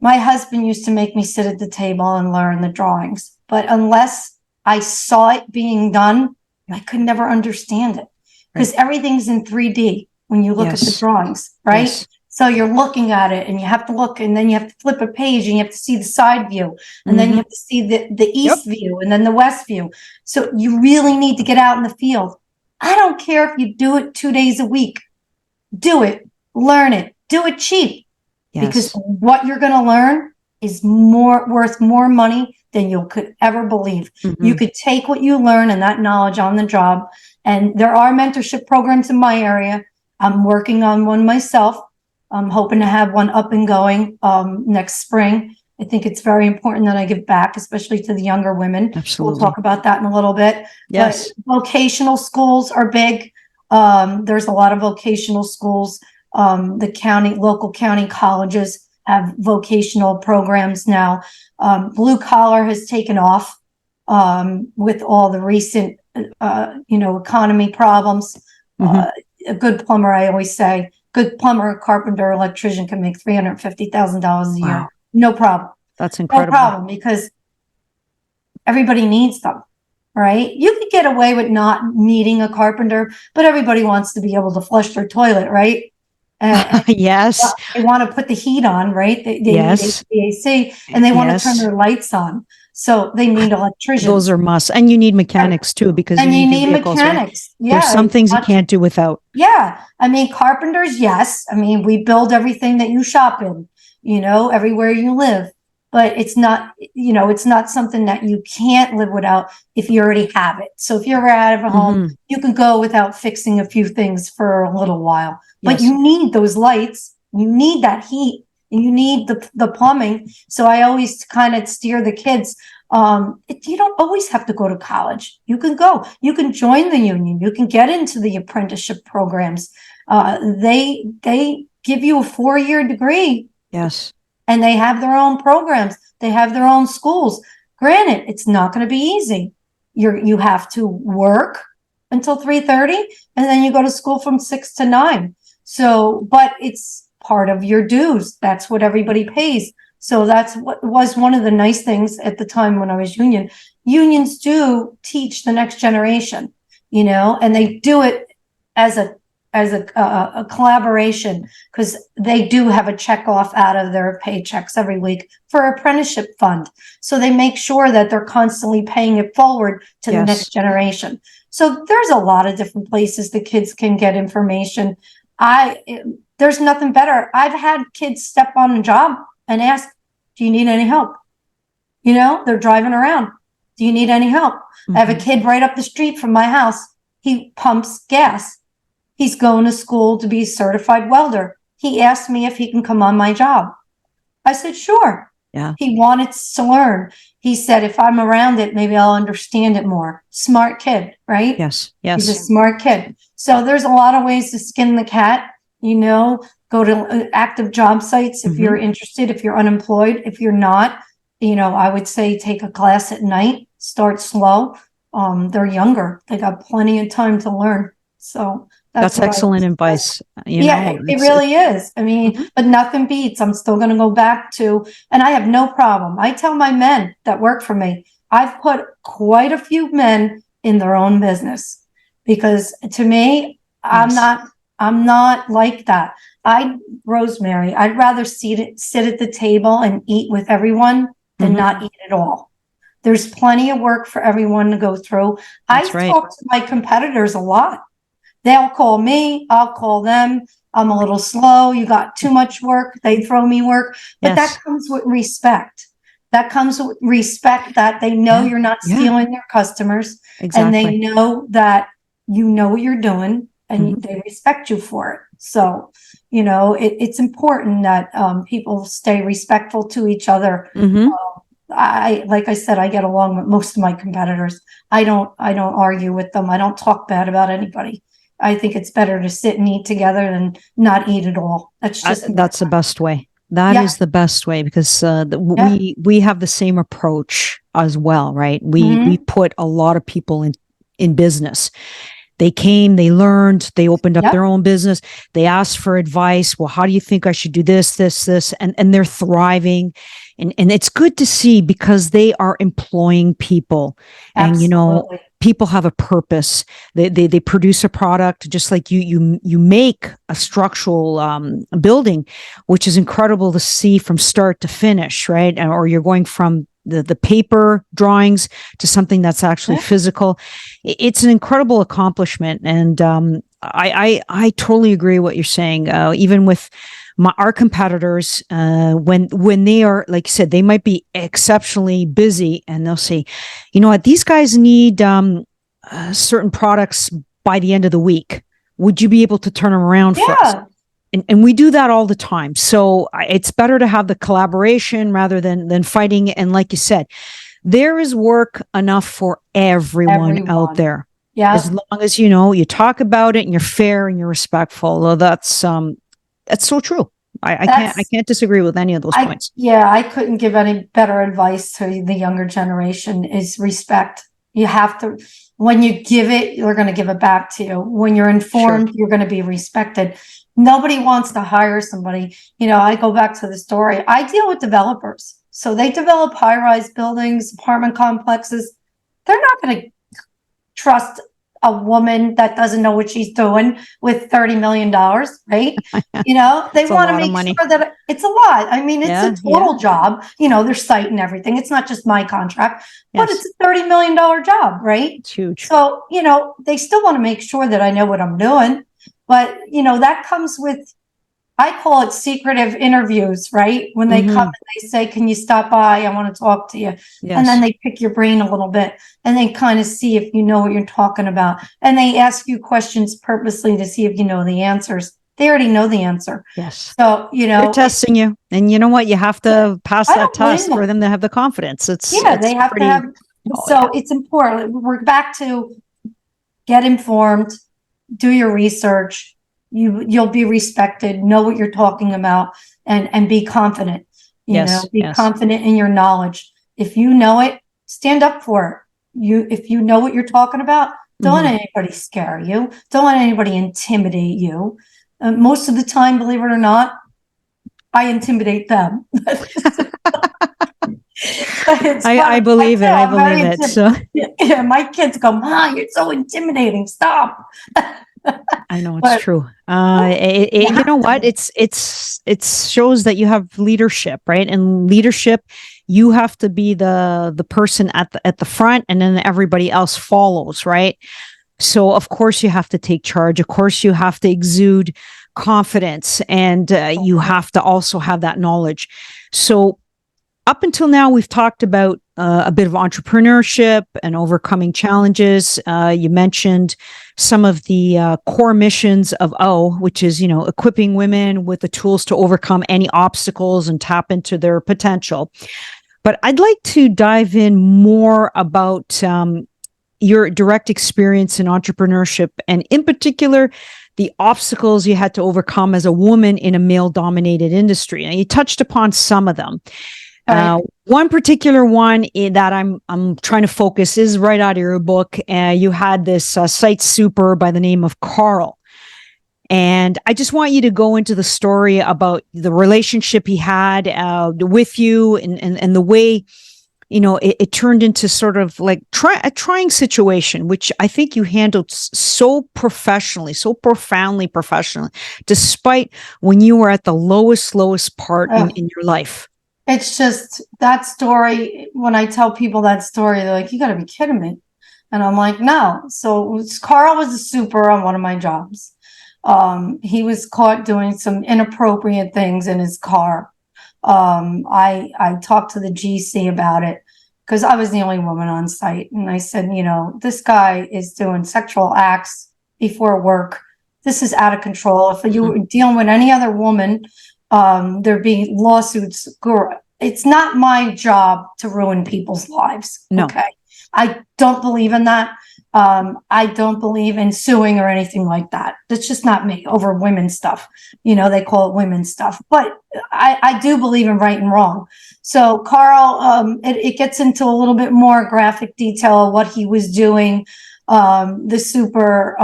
Speaker 2: My husband used to make me sit at the table and learn the drawings, but unless I saw it being done, I could never understand it, because everything's in 3D when you look at the drawings, right? Yes. So you're looking at it and you have to look, and then you have to flip a page and you have to see the side view, and then you have to see the east view and then the west view. So you really need to get out in the field. I don't care if you do it 2 days a week. Do it, learn it, do it cheap, because what you're going to learn is worth more money than you could ever believe. You could take what you learn and that knowledge on the job. And there are mentorship programs in my area. I'm working on one myself. I'm hoping to have one up and going next spring. I think it's very important that I give back, especially to the younger women.
Speaker 1: Absolutely.
Speaker 2: We'll talk about that in a little bit.
Speaker 1: Yes.
Speaker 2: But vocational schools are big. There's a lot of vocational schools. Local county colleges have vocational programs now. Blue collar has taken off with all the recent, economy problems. A good plumber, I always say, good plumber, carpenter, electrician can make $350,000 a year.
Speaker 1: Wow.
Speaker 2: No problem.
Speaker 1: That's incredible.
Speaker 2: No problem, because everybody needs them, right? You could get away with not needing a carpenter, but everybody wants to be able to flush their toilet, right?
Speaker 1: Yes.
Speaker 2: They want to put the heat on, right? They
Speaker 1: Yes.
Speaker 2: need HVAC, and they want to turn
Speaker 1: Yes.
Speaker 2: their lights on. So they need electricians.
Speaker 1: Those are must. And you need mechanics too, because
Speaker 2: And you need
Speaker 1: your vehicles, right?
Speaker 2: mechanics. Yeah.
Speaker 1: There's some things you can't do without.
Speaker 2: Yeah. I mean, carpenters, yes. I mean, we build everything that you shop in, everywhere you live. But it's not, it's not something that you can't live without if you already have it. So if you're out of a home, you can go without fixing a few things for a little while. But you need those lights, you need that heat, and you need the plumbing. So I always kind of steer the kids. You don't always have to go to college. You can go. You can join the union. You can get into the apprenticeship programs. They give you a 4-year degree.
Speaker 1: Yes.
Speaker 2: And they have their own programs. They have their own schools. Granted, it's not going to be easy. You have to work until 3:30, and then you go to school from 6 to 9. So, but it's part of your dues. That's what everybody pays. So that's what was one of the nice things at the time when I was union. Unions do teach the next generation, and they do it as a collaboration, because they do have a check off out of their paychecks every week for apprenticeship fund. So they make sure that they're constantly paying it forward to the next generation. So there's a lot of different places the kids can get information. There's nothing better. I've had kids step on a job and ask, do you need any help? They're driving around. Do you need any help? I have a kid right up the street from my house. He pumps gas. He's going to school to be a certified welder. He asked me if he can come on my job. I said, sure.
Speaker 1: Yeah.
Speaker 2: He wanted to learn. He said, if I'm around it, maybe I'll understand it more. Smart kid, right?
Speaker 1: Yes. Yes.
Speaker 2: He's a smart kid. So there's a lot of ways to skin the cat, go to active job sites if you're interested, if you're unemployed. If you're not, I would say take a class at night, start slow. They're younger. They got plenty of time to learn. So that's
Speaker 1: excellent advice.
Speaker 2: It really is. I mean, but nothing beats. I'm still going to go back to, and I have no problem. I tell my men that work for me, I've put quite a few men in their own business, because to me, I'm not like that. Rosemary, I'd rather sit at the table and eat with everyone than not eat at all. There's plenty of work for everyone to go through. I talk to my competitors a lot. They'll call me, I'll call them. I'm a little slow. You got too much work. They throw me work. But that comes with respect. That comes with respect, that they know you're not stealing their customers. Exactly. And they know that you know what you're doing, and they respect you for it. So, it's important that people stay respectful to each other. Like I said, I get along with most of my competitors. I don't argue with them. I don't talk bad about anybody. I think it's better to sit and eat together than not eat at all. That's
Speaker 1: the best way. That is the best way, because we have the same approach as well, right? We put a lot of people in business. They came, they learned, they opened up their own business. They asked for advice. Well, how do you think I should do this, and they're thriving. And it's good to see, because they are employing people.
Speaker 2: Absolutely.
Speaker 1: And, people have a purpose. They produce a product, just like you make a structural building, which is incredible to see from start to finish, right? Or you're going from the paper drawings to something that's actually physical. It's an incredible accomplishment. And I totally agree with what you're saying. Even with our competitors, when they are, like you said, they might be exceptionally busy, and they'll say, you know what, these guys need certain products by the end of the week. Would you be able to turn them around for us? and we do that all the time. So it's better to have the collaboration rather than fighting. And like you said, there is work enough for everyone out there.
Speaker 2: Yeah.
Speaker 1: As long as, you talk about it and you're fair and you're respectful. Well, that's so true. I can't disagree with any of those points.
Speaker 2: Yeah, I couldn't give any better advice to the younger generation is respect. You have to, when you give it, you're going to give it back to you. When you're informed, you're going to be respected. Nobody wants to hire somebody. I go back to the story. I deal with developers. So they develop high-rise buildings, apartment complexes. They're not going to trust a woman that doesn't know what she's doing with $30 million, right? They want to make sure that it's a lot. I mean, it's a total job, their site and everything. It's not just my contract, but it's a $30 million job, right?
Speaker 1: It's huge.
Speaker 2: So, they still want to make sure that I know what I'm doing. But, that comes with, I call it secretive interviews, right? When they come and they say, can you stop by? I want to talk to you. Yes. And then they pick your brain a little bit and they kind of see if you know what you're talking about. And they ask you questions purposely to see if you know the answers. They already know the answer.
Speaker 1: Yes.
Speaker 2: So,
Speaker 1: they're testing you. And you know what? You have to pass that test for them to have the confidence.
Speaker 2: They have to have. It's important. We're back to get informed, do your research. You'll be respected, know what you're talking about, and be confident. Be confident in your knowledge. If you know it, stand up for it. If you know what you're talking about, don't let anybody scare you. Don't let anybody intimidate you. Most of the time, believe it or not, I intimidate them.
Speaker 1: I believe it. I believe it. So
Speaker 2: my kids go, "Mom, you're so intimidating. Stop."
Speaker 1: I know it's true. You know what? It shows that you have leadership, right? And leadership, you have to be the person at the front, and then everybody else follows, right? So of course you have to take charge. Of course you have to exude confidence, and you have to also have that knowledge. So up until now, we've talked about a bit of entrepreneurship and overcoming challenges. You mentioned some of the core missions of O, which is, equipping women with the tools to overcome any obstacles and tap into their potential. But I'd like to dive in more about your direct experience in entrepreneurship, and in particular, the obstacles you had to overcome as a woman in a male-dominated industry. And you touched upon some of them. One particular one that I'm trying to focus is right out of your book. You had this site super by the name of Carl. And I just want you to go into the story about the relationship he had with you and the way, it turned into sort of like a trying situation, which I think you handled so professionally, so profoundly professionally, despite when you were at the lowest part in your life.
Speaker 2: It's just that story. When I tell people that story, they're like, you got to be kidding me. And I'm like, no. So Carl was a super on one of my jobs. He was caught doing some inappropriate things in his car. I talked to the GC about it because I was the only woman on site. And I said, this guy is doing sexual acts before work. This is out of control. If you were dealing with any other woman, there'd be lawsuits. It's not my job to ruin people's lives.
Speaker 1: No.
Speaker 2: Okay. I don't believe in that. I don't believe in suing or anything like that. That's just not me over women's stuff. They call it women's stuff, but I do believe in right and wrong. So Carl, it gets into a little bit more graphic detail of what he was doing. The super,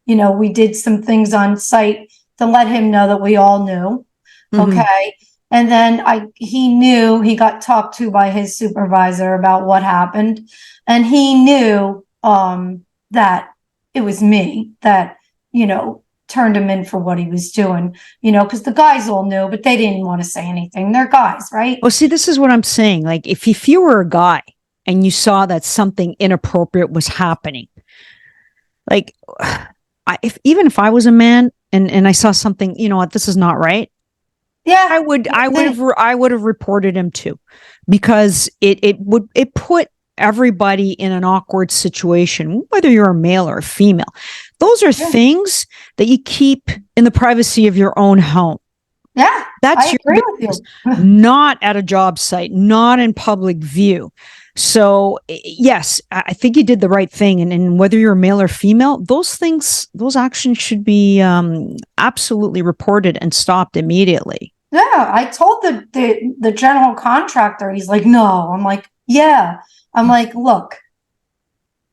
Speaker 2: we did some things on site to let him know that we all knew. Okay. And then he got talked to by his supervisor about what happened. And he knew that it was me that, turned him in for what he was doing, because the guys all knew, but they didn't want to say anything. They're guys, right?
Speaker 1: Well, see, this is what I'm saying. Like if you were a guy and you saw that something inappropriate was happening, like even if I was a man and I saw something, this is not right.
Speaker 2: Yeah,
Speaker 1: I would have reported him too, because it put everybody in an awkward situation, whether you're a male or a female. Those are things that you keep in the privacy of your own home.
Speaker 2: Yeah,
Speaker 1: That's
Speaker 2: I
Speaker 1: your
Speaker 2: agree with
Speaker 1: business,
Speaker 2: you.
Speaker 1: not at a job site, not in public view. So yes, I think you did the right thing. And whether you're male or female, those actions should be absolutely reported and stopped immediately.
Speaker 2: Yeah, I told the general contractor, he's like, no. I'm like, yeah. I'm like, look,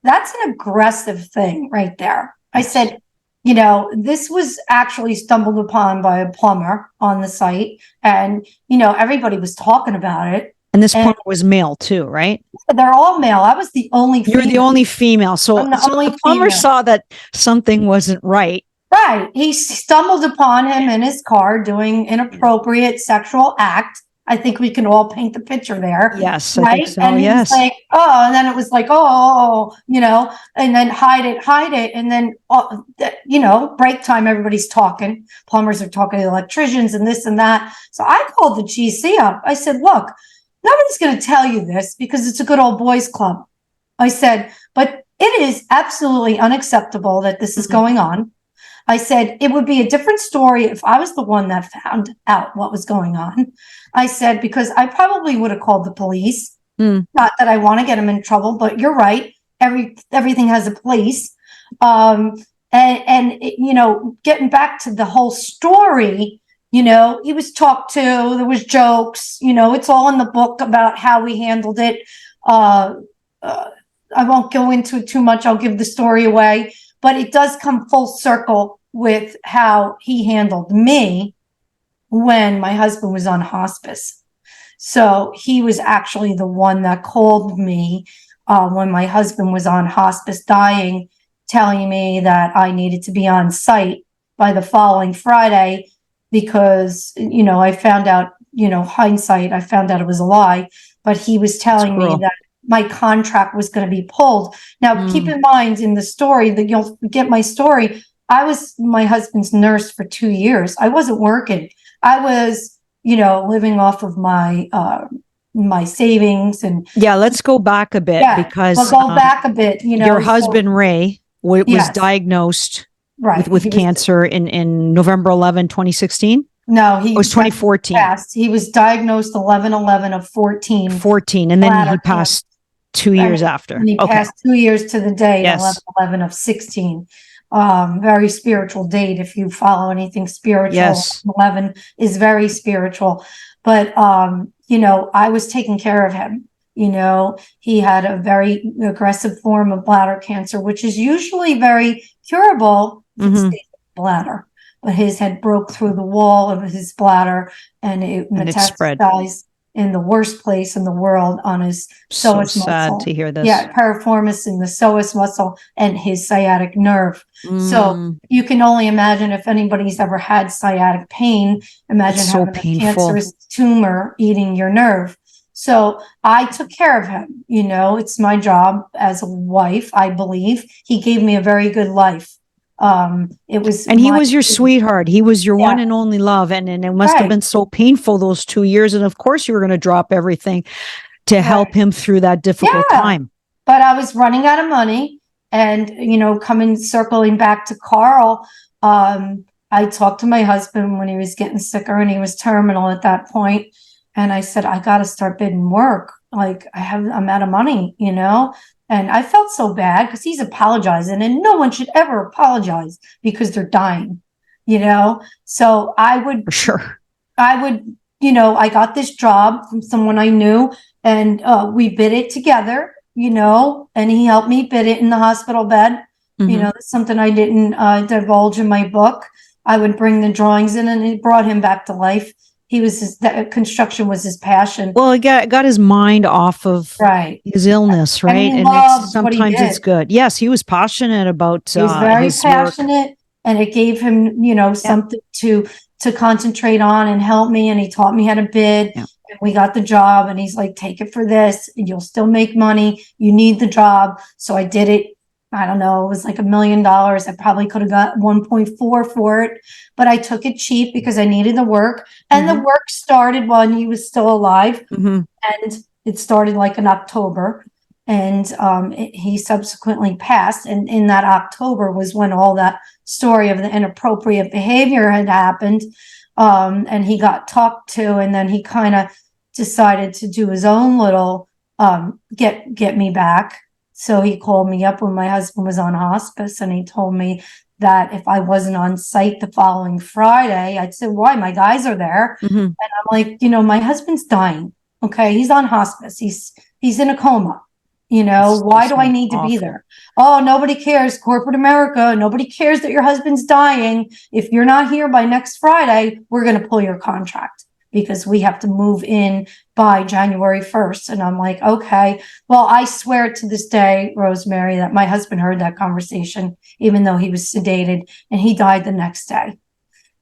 Speaker 2: that's an aggressive thing right there. I said, this was actually stumbled upon by a plumber on the site, and everybody was talking about it.
Speaker 1: And this plumber was male too, right?
Speaker 2: They're all male. I was the only
Speaker 1: You're the only female. So,
Speaker 2: I'm the only
Speaker 1: the plumber
Speaker 2: female.
Speaker 1: saw that something wasn't right.
Speaker 2: Right. He stumbled upon him in his car doing inappropriate sexual act. I think we can all paint the picture there.
Speaker 1: Yes,
Speaker 2: right?
Speaker 1: I think so.
Speaker 2: And he
Speaker 1: Yes.
Speaker 2: was like, oh, and then it was like, oh, and then hide it. And then, break time, everybody's talking. Plumbers are talking to electricians and this and that. So I called the GC up. I said, look, nobody's going to tell you this because it's a good old boys club. I said, but it is absolutely unacceptable that this is going on. I said, it would be a different story if I was the one that found out what was going on. I said, because I probably would have called the police. Not that I want to get him in trouble, but you're right. Everything has a place. Getting back to the whole story, he was talked to, there was jokes, it's all in the book about how we handled it. I won't go into it too much. I'll give the story away. But it does come full circle with how he handled me when my husband was on hospice. So he was actually the one that called me when my husband was on hospice dying, telling me that I needed to be on site by the following Friday because, I found out, hindsight, I found out it was a lie, but he was telling me that my contract was going to be pulled. Now, keep in mind in the story that you'll get my story. I was my husband's nurse for 2 years. I wasn't working. I was, living off of my my savings and.
Speaker 1: Yeah, let's go back a bit because
Speaker 2: we'll go back a bit.
Speaker 1: Your husband Ray was diagnosed with cancer in November 11, 2016.
Speaker 2: No, he
Speaker 1: was 2014.
Speaker 2: He was diagnosed 11/11 of 14.
Speaker 1: 14, and then he passed 2 years after.
Speaker 2: And he passed 2 years to the day, 11/11 of 16. Very spiritual date. If you follow anything spiritual, 11 is very spiritual. But, I was taking care of him. He had a very aggressive form of bladder cancer, which is usually very curable if it stays in the bladder. But his had broke through the wall of his bladder and it metastasized in the worst place in the world on his psoas muscle.
Speaker 1: Sad to hear this.
Speaker 2: Yeah, piriformis in the psoas muscle and his sciatic nerve. So you can only imagine if anybody's ever had sciatic pain, imagine having a cancerous tumor eating your nerve. So I took care of him. It's my job as a wife, I believe. He gave me a very good life. He was your sweetheart.
Speaker 1: He was your one and only love. And it must have been so painful those 2 years. And of course you were going to drop everything to help him through that difficult time.
Speaker 2: But I was running out of money and, circling back to Carl. I talked to my husband when he was getting sicker and he was terminal at that point. And I said, I got to start bidding work. Like I'm out of money, And I felt so bad because he's apologizing and no one should ever apologize because they're dying, So I would, I got this job from someone I knew and we bid it together, and he helped me bid it in the hospital bed. That's something I didn't divulge in my book. I would bring the drawings in and it brought him back to life. Construction was his passion.
Speaker 1: Well, he got his mind off of his illness, right?
Speaker 2: And
Speaker 1: sometimes it's good. Yes, he was passionate about.
Speaker 2: He was very passionate, and it gave him, something to concentrate on and help me. And he taught me how to bid. Yeah. And we got the job, and he's like, "Take it for this, and you'll still make money. You need the job." So I did it. I don't know, it was like $1 million. I probably could have got 1.4 for it, but I took it cheap because I needed the work. And the work started when he was still alive. And it started like in October. And he subsequently passed. And in that October was when all that story of the inappropriate behavior had happened. And he got talked to, and then he kind of decided to do his own little get me back. So he called me up when my husband was on hospice, and he told me that if I wasn't on site the following Friday, I'd say, why? My guys are there.
Speaker 1: Mm-hmm.
Speaker 2: And I'm like, my husband's dying. Okay. He's on hospice. He's in a coma. Why do I need to be there? Oh, nobody cares. Corporate America. Nobody cares that your husband's dying. If you're not here by next Friday, we're going to pull your contract because we have to move in by January 1st. And I'm like, okay, well, I swear to this day, Rosemary, that my husband heard that conversation, even though he was sedated, and he died the next day.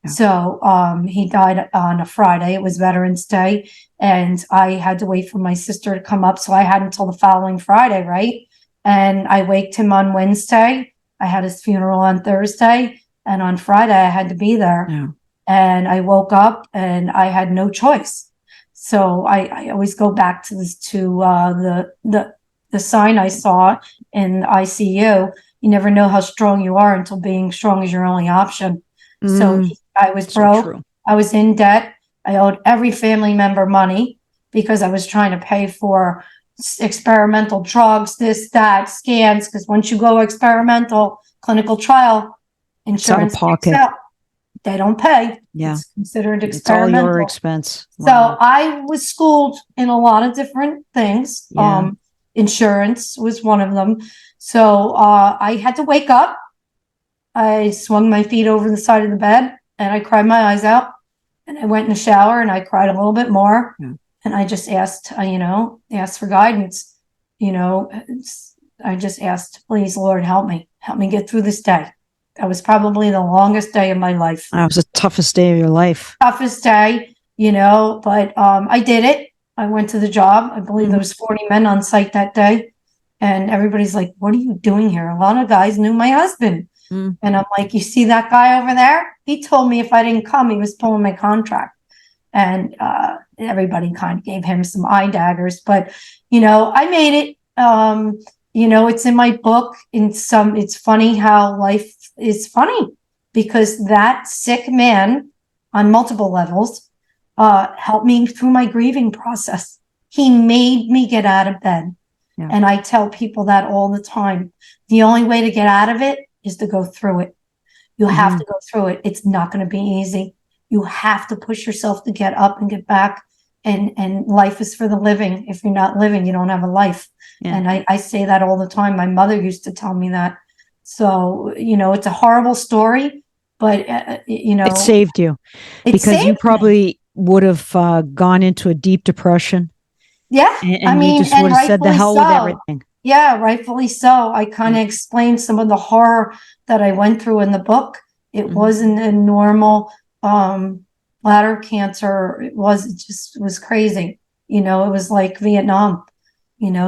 Speaker 2: Yeah. So he died on a Friday. It was Veterans Day. And I had to wait for my sister to come up. So I had until the following Friday, right? And I waked him on Wednesday. I had his funeral on Thursday. And on Friday, I had to be there. Yeah. And I woke up and I had no choice. So I always go back to this, the sign I saw in the ICU. You never know how strong you are until being strong is your only option. So I was broke. So I was in debt. I owed every family member money because I was trying to pay for experimental drugs, this, that, scans. Because once you go experimental clinical trial, insurance takes out. They don't pay.
Speaker 1: Yeah.
Speaker 2: It's considered experimental.
Speaker 1: It's all your expense.
Speaker 2: Wow. So I was schooled in a lot of different things. Yeah. Insurance was one of them. So I had to wake up. I swung my feet over the side of the bed and I cried my eyes out. And I went in the shower and I cried a little bit more. Yeah. And I just asked, asked for guidance. I just asked, please, Lord, help me get through this day. That was probably the longest day of my life.
Speaker 1: That was the toughest day of your life.
Speaker 2: Toughest day, but I did it. I went to the job. I believe there was 40 men on site that day. And everybody's like, what are you doing here? A lot of guys knew my husband. And I'm like, you see that guy over there? He told me if I didn't come, he was pulling my contract. And everybody kind of gave him some eye daggers. But, I made it. It's in my book. It's funny how life is funny because that sick man on multiple levels helped me through my grieving process. He made me get out of bed. Yeah. And I tell people that all the time. The only way to get out of it is to go through it. You have to go through it. It's not going to be easy. You have to push yourself to get up and get back. And life is for the living. If you're not living, you don't have a life. Yeah. And I say that all the time. My mother used to tell me that. So, it's a horrible story, but,
Speaker 1: it saved you because you probably would have gone into a deep depression.
Speaker 2: Yeah.
Speaker 1: And you just would have said the hell with everything.
Speaker 2: Yeah, rightfully so. I kind of explained some of the horror that I went through in the book. It wasn't a normal bladder cancer. It was crazy. It was like Vietnam.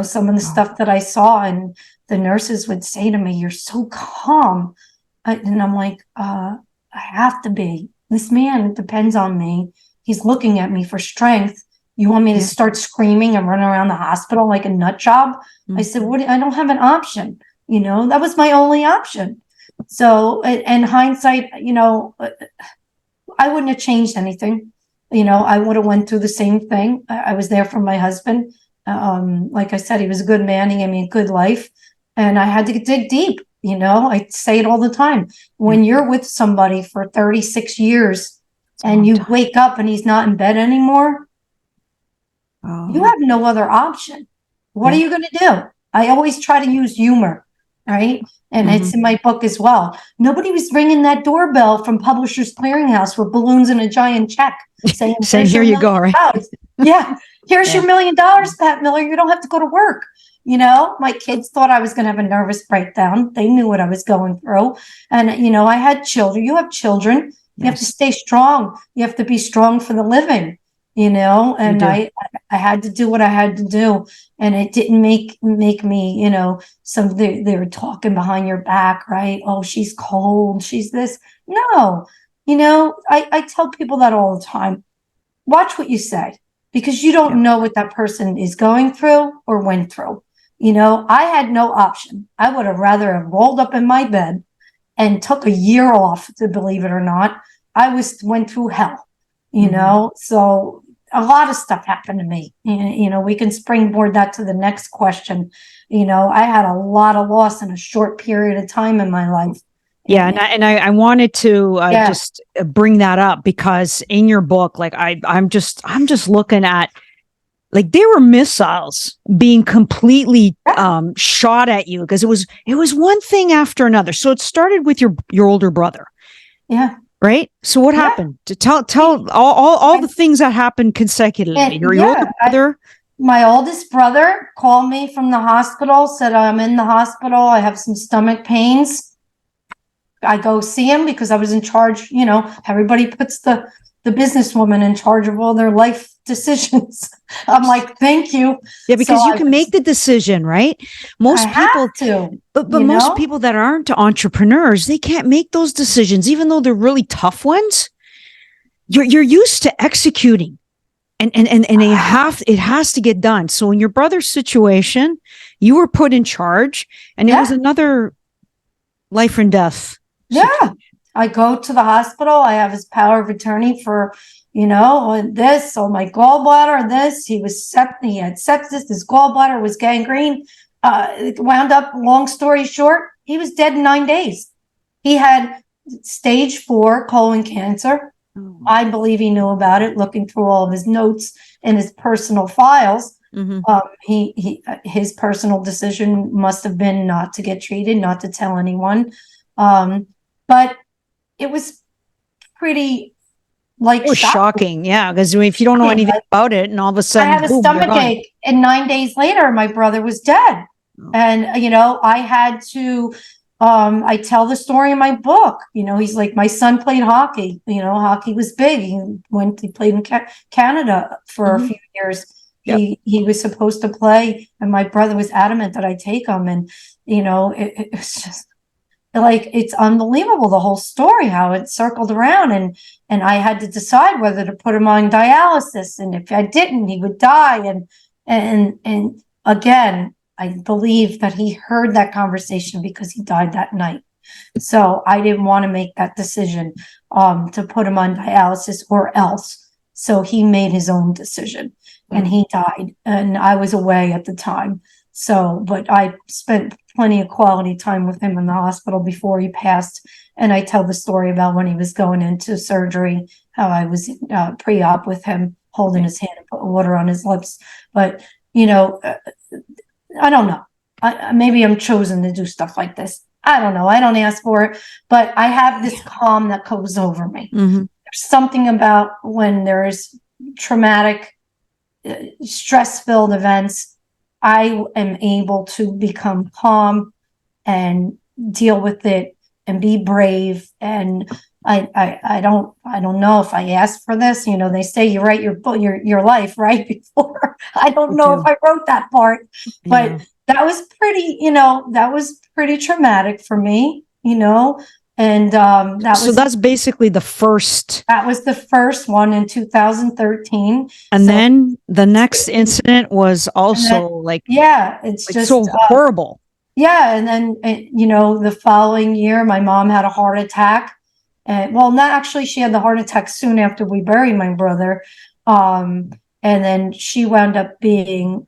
Speaker 2: Some of the stuff that I saw, and the nurses would say to me, "You're so calm," and I'm like, "I have to be. This man depends on me. He's looking at me for strength. You want me to start screaming and run around the hospital like a nut job?" I said, I don't have an option. That was my only option. So in hindsight, I wouldn't have changed anything. I would have went through the same thing. I was there for my husband. Like I said, he was a good man. He gave me a good life. And I had to dig deep. I say it all the time. When you're with somebody for 36 years and you wake up and he's not in bed anymore, you have no other option. What are you going to do? I always try to use humor, right? And it's in my book as well. Nobody was ringing that doorbell from Publishers Clearinghouse with balloons and a giant check saying,
Speaker 1: here you go, right?
Speaker 2: Yeah, here's your $1 million, Pat Miller. You don't have to go to work. My kids thought I was going to have a nervous breakdown. They knew what I was going through. And, I had children. You have children. You have to stay strong. You have to be strong for the living. And I had to do what I had to do, and it didn't make me, they were talking behind your back, right? Oh, she's cold. She's this. No, I tell people that all the time. Watch what you say, because you don't know what that person is going through or went through. I had no option. I would have rather have rolled up in my bed and took a year off, to believe it or not. Went through hell, so a lot of stuff happened to me. We can springboard that to the next question. I had a lot of loss in a short period of time in my life.
Speaker 1: Yeah, and I wanted to just bring that up, because in your book, like I'm just looking at, like, there were missiles being completely shot at you, because it was one thing after another. So it started with your older brother.
Speaker 2: Yeah.
Speaker 1: Right. So what happened? To tell all the things that happened consecutively. Your older brother.
Speaker 2: My oldest brother called me from the hospital, said, I'm in the hospital. I have some stomach pains. I go see him because I was in charge. Everybody puts the businesswoman in charge of all their life decisions. I'm like, thank you.
Speaker 1: Yeah, because you can make the decision, right? Most people but most people that aren't entrepreneurs, they can't make those decisions, even though they're really tough ones. You're used to executing, and it has to get done. So in your brother's situation, you were put in charge, and it was another life and death situation.
Speaker 2: Yeah. I go to the hospital. I have his power of attorney for, my gallbladder, he had sepsis, his gallbladder was gangrene. It wound up, long story short, he was dead in 9 days. He had stage 4 colon cancer. Mm-hmm. I believe he knew about it, looking through all of his notes and his personal files. Mm-hmm. His personal decision must have been not to get treated, not to tell anyone. But it was pretty
Speaker 1: shocking. Yeah. Because if you don't know anything about it, and all of a sudden
Speaker 2: I had a stomach ache, and 9 days later, my brother was dead. Oh. And, I had to, I tell the story in my book, he's like, my son played hockey, hockey was big. He played in Canada for a few years. Yep. He was supposed to play, and my brother was adamant that I take him. And, it was just, like, it's unbelievable, the whole story, how it circled around, and I had to decide whether to put him on dialysis, and if I didn't, he would die. And again, I believe that he heard that conversation because he died that night. So I didn't want to make that decision to put him on dialysis or else. So he made his own decision, and he died, and I was away at the time. So, but I spent plenty of quality time with him in the hospital before he passed. And I tell the story about when he was going into surgery, how I was pre-op with him, holding his hand and putting water on his lips. But, I don't know. Maybe I'm chosen to do stuff like this. I don't know. I don't ask for it, but I have this calm that goes over me. Mm-hmm. There's something about when there's traumatic, stress-filled events, I am able to become calm and deal with it and be brave. And I don't know if I asked for this. They say you write your life right before. I don't know if I wrote that part, but that was pretty traumatic for me. And that's basically the first. That was the first one in 2013.
Speaker 1: And then the next incident was also
Speaker 2: it's just
Speaker 1: so horrible.
Speaker 2: Yeah, and then the following year, my mom had a heart attack. Not actually, she had the heart attack soon after we buried my brother, and then she wound up being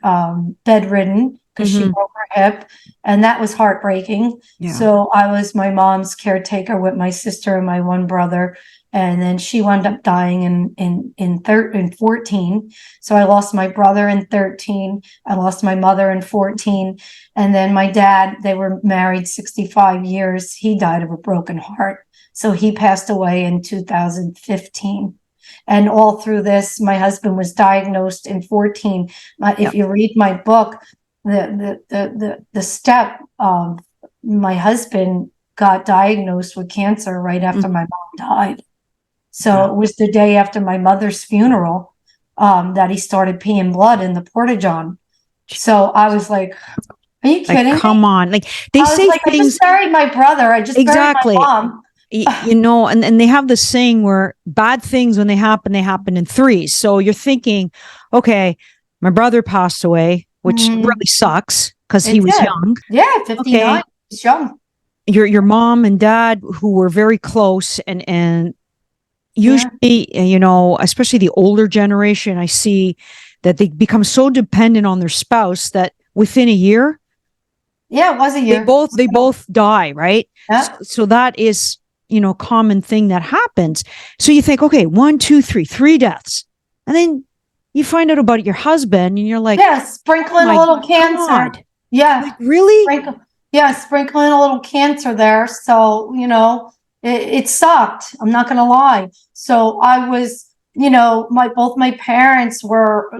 Speaker 2: bedridden because she broke her hip, and that was heartbreaking. Yeah. So I was my mom's caretaker with my sister and my one brother, and then she wound up dying in 14. So I lost my brother in 13. I lost my mother in 14, and then my dad. They were married 65 years. He died of a broken heart, so he passed away in 2015. And all through this, my husband was diagnosed in 14. If you read my book, the step my husband got diagnosed with cancer right after my mom died. So it was the day after my mother's funeral that he started peeing blood in the porta-john. So I was like, are you kidding me?
Speaker 1: Come on. Like, they say things.
Speaker 2: I just buried my brother. I just buried my mom.
Speaker 1: And they have this saying where bad things, when they happen in threes. So you're thinking, okay, my brother passed away, which really sucks, because
Speaker 2: It
Speaker 1: he was
Speaker 2: did.
Speaker 1: young.
Speaker 2: Yeah, 59.
Speaker 1: Okay.
Speaker 2: He's young.
Speaker 1: Your mom and dad, who were very close, and
Speaker 2: Yeah.
Speaker 1: usually, especially the older generation, I see that they become so dependent on their spouse that within a year,
Speaker 2: Yeah, it was a
Speaker 1: they
Speaker 2: year.
Speaker 1: both die, right?
Speaker 2: Yeah.
Speaker 1: So that is, common thing that happens. So you think, okay, one, two, three deaths. And then you find out about your husband and you're like,
Speaker 2: Yeah, sprinkle in a
Speaker 1: my
Speaker 2: little cancer.
Speaker 1: God.
Speaker 2: Yeah.
Speaker 1: Like, really?
Speaker 2: Sprinkle, yeah, sprinkle in a little cancer there. So, it sucked. I'm not gonna lie. So I was, both my parents were,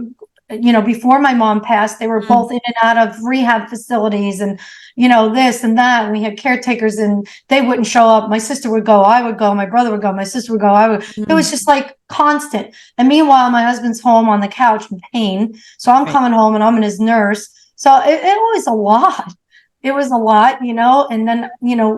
Speaker 2: before my mom passed, they were both in and out of rehab facilities and, this and that. And we had caretakers and they wouldn't show up. My sister would go, I would go, my brother would go, my sister would go, I would. It was just like constant. And meanwhile, my husband's home on the couch in pain. So I'm coming home and I'm in his nurse. So it was a lot. It was a lot, and then,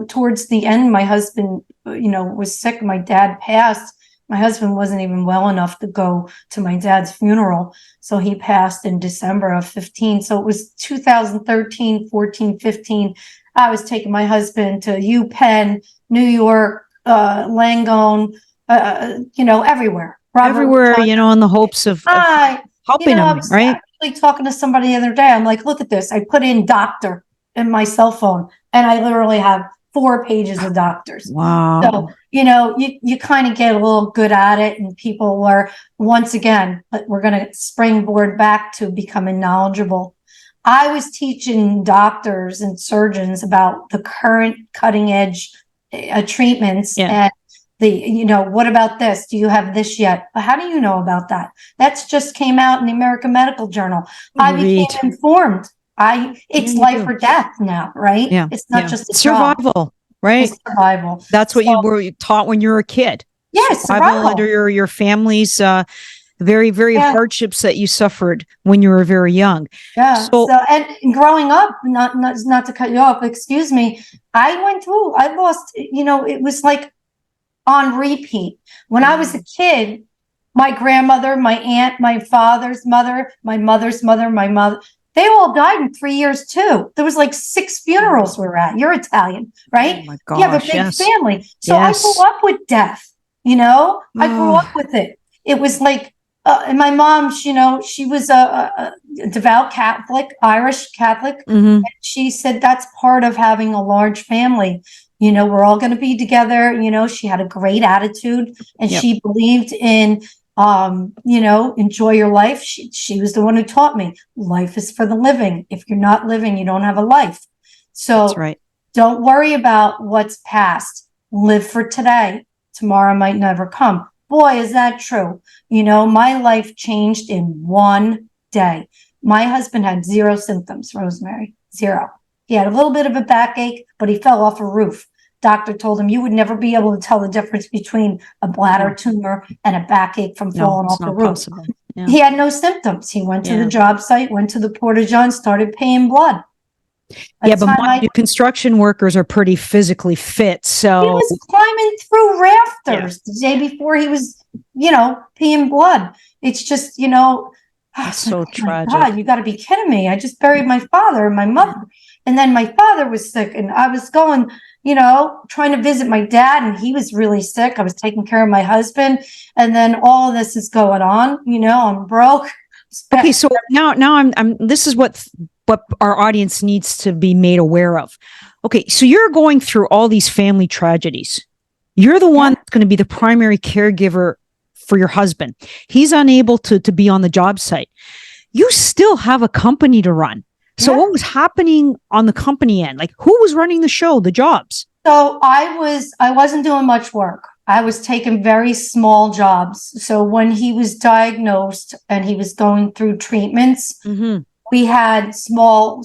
Speaker 2: towards the end, my husband, was sick. My dad passed. My husband wasn't even well enough to go to my dad's funeral. So he passed in December of 15. So it was 2013, 14, 15. I was taking my husband to UPenn, New York, Langone, everywhere.
Speaker 1: Everywhere, in the hopes of helping
Speaker 2: I
Speaker 1: them,
Speaker 2: was
Speaker 1: right?
Speaker 2: actually talking to somebody the other day. I'm like, look at this. I put in doctor in my cell phone and I literally have 4 pages of doctors.
Speaker 1: Wow.
Speaker 2: So, you kind of get a little good at it, and people are, once again, we're going to springboard back to becoming knowledgeable. I was teaching doctors and surgeons about the current cutting edge treatments and what about this? Do you have this yet? How do you know about that? That's just came out in the American Medical Journal. I became informed. It's life or death now, right?
Speaker 1: Yeah.
Speaker 2: It's not just a
Speaker 1: survival,
Speaker 2: job.
Speaker 1: right?
Speaker 2: It's survival.
Speaker 1: That's what you were taught when you were a kid.
Speaker 2: Yeah, survival.
Speaker 1: Under your family's very, very hardships that you suffered when you were very young.
Speaker 2: Yeah. So and growing up, not to cut you off, excuse me, I lost, it was like on repeat. When I was a kid, my grandmother, my aunt, my father's mother, my mother's mother, my mother, they all died in 3 years too. There was like 6 funerals we were at. You're Italian, right?
Speaker 1: Oh my gosh,
Speaker 2: you have a big family. So I grew up with death, I grew up with it. It was like, and my mom, she was a devout Catholic, Irish Catholic. And she said that's part of having a large family. We're all going to be together. She had a great attitude and she believed in, enjoy your life. She was the one who taught me life is for the living. If you're not living, you don't have a life. So
Speaker 1: that's right.
Speaker 2: Don't worry about what's past. Live for today. Tomorrow might never come. Boy, is that true. My life changed in one day. My husband had 0 symptoms, Rosemary, 0. He had a little bit of a backache, but he fell off a roof. Doctor told him you would never be able to tell the difference between a bladder tumor and a backache from falling off the roof. Yeah. He had no symptoms. He went to the job site, went to the Porta-John, started paying blood.
Speaker 1: But construction workers are pretty physically fit. So
Speaker 2: he was climbing through rafters the day before he was, peeing blood. It's just,
Speaker 1: it's so tragic.
Speaker 2: God, you got to be kidding me. I just buried my father and my mother. And then my father was sick and I was going, trying to visit my dad and he was really sick. I was taking care of my husband. And then all of this is going on, I'm broke.
Speaker 1: Okay. So now I'm this is what our audience needs to be made aware of. Okay. So you're going through all these family tragedies. You're the one that's going to be the primary caregiver for your husband. He's unable to be on the job site. You still have a company to run. So what was happening on the company end? Like who was running the show, the jobs?
Speaker 2: So I wasn't doing much work. I was taking very small jobs. So when he was diagnosed and he was going through treatments, we had small,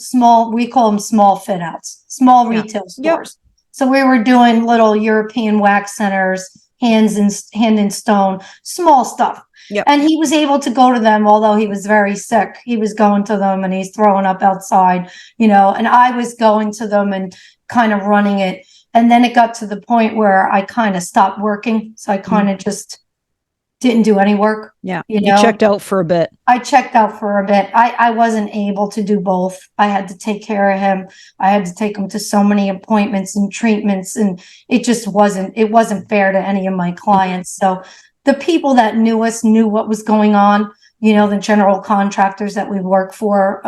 Speaker 2: we call them small fit outs, small retail stores. So we were doing little European wax centers, hand in stone, small stuff. And he was able to go to them, although he was very sick. He was going to them and he's throwing up outside, and I was going to them and kind of running it. And then it got to the point where I kind of stopped working. So I kind of just didn't do any work.
Speaker 1: Yeah.
Speaker 2: You
Speaker 1: You
Speaker 2: know,
Speaker 1: checked out for a bit.
Speaker 2: I checked out for a bit. I wasn't able to do both. I had to take care of him. I had to take him to so many appointments and treatments, and it wasn't fair to any of my clients. So the people that knew us knew what was going on. You know, the general contractors that we worked for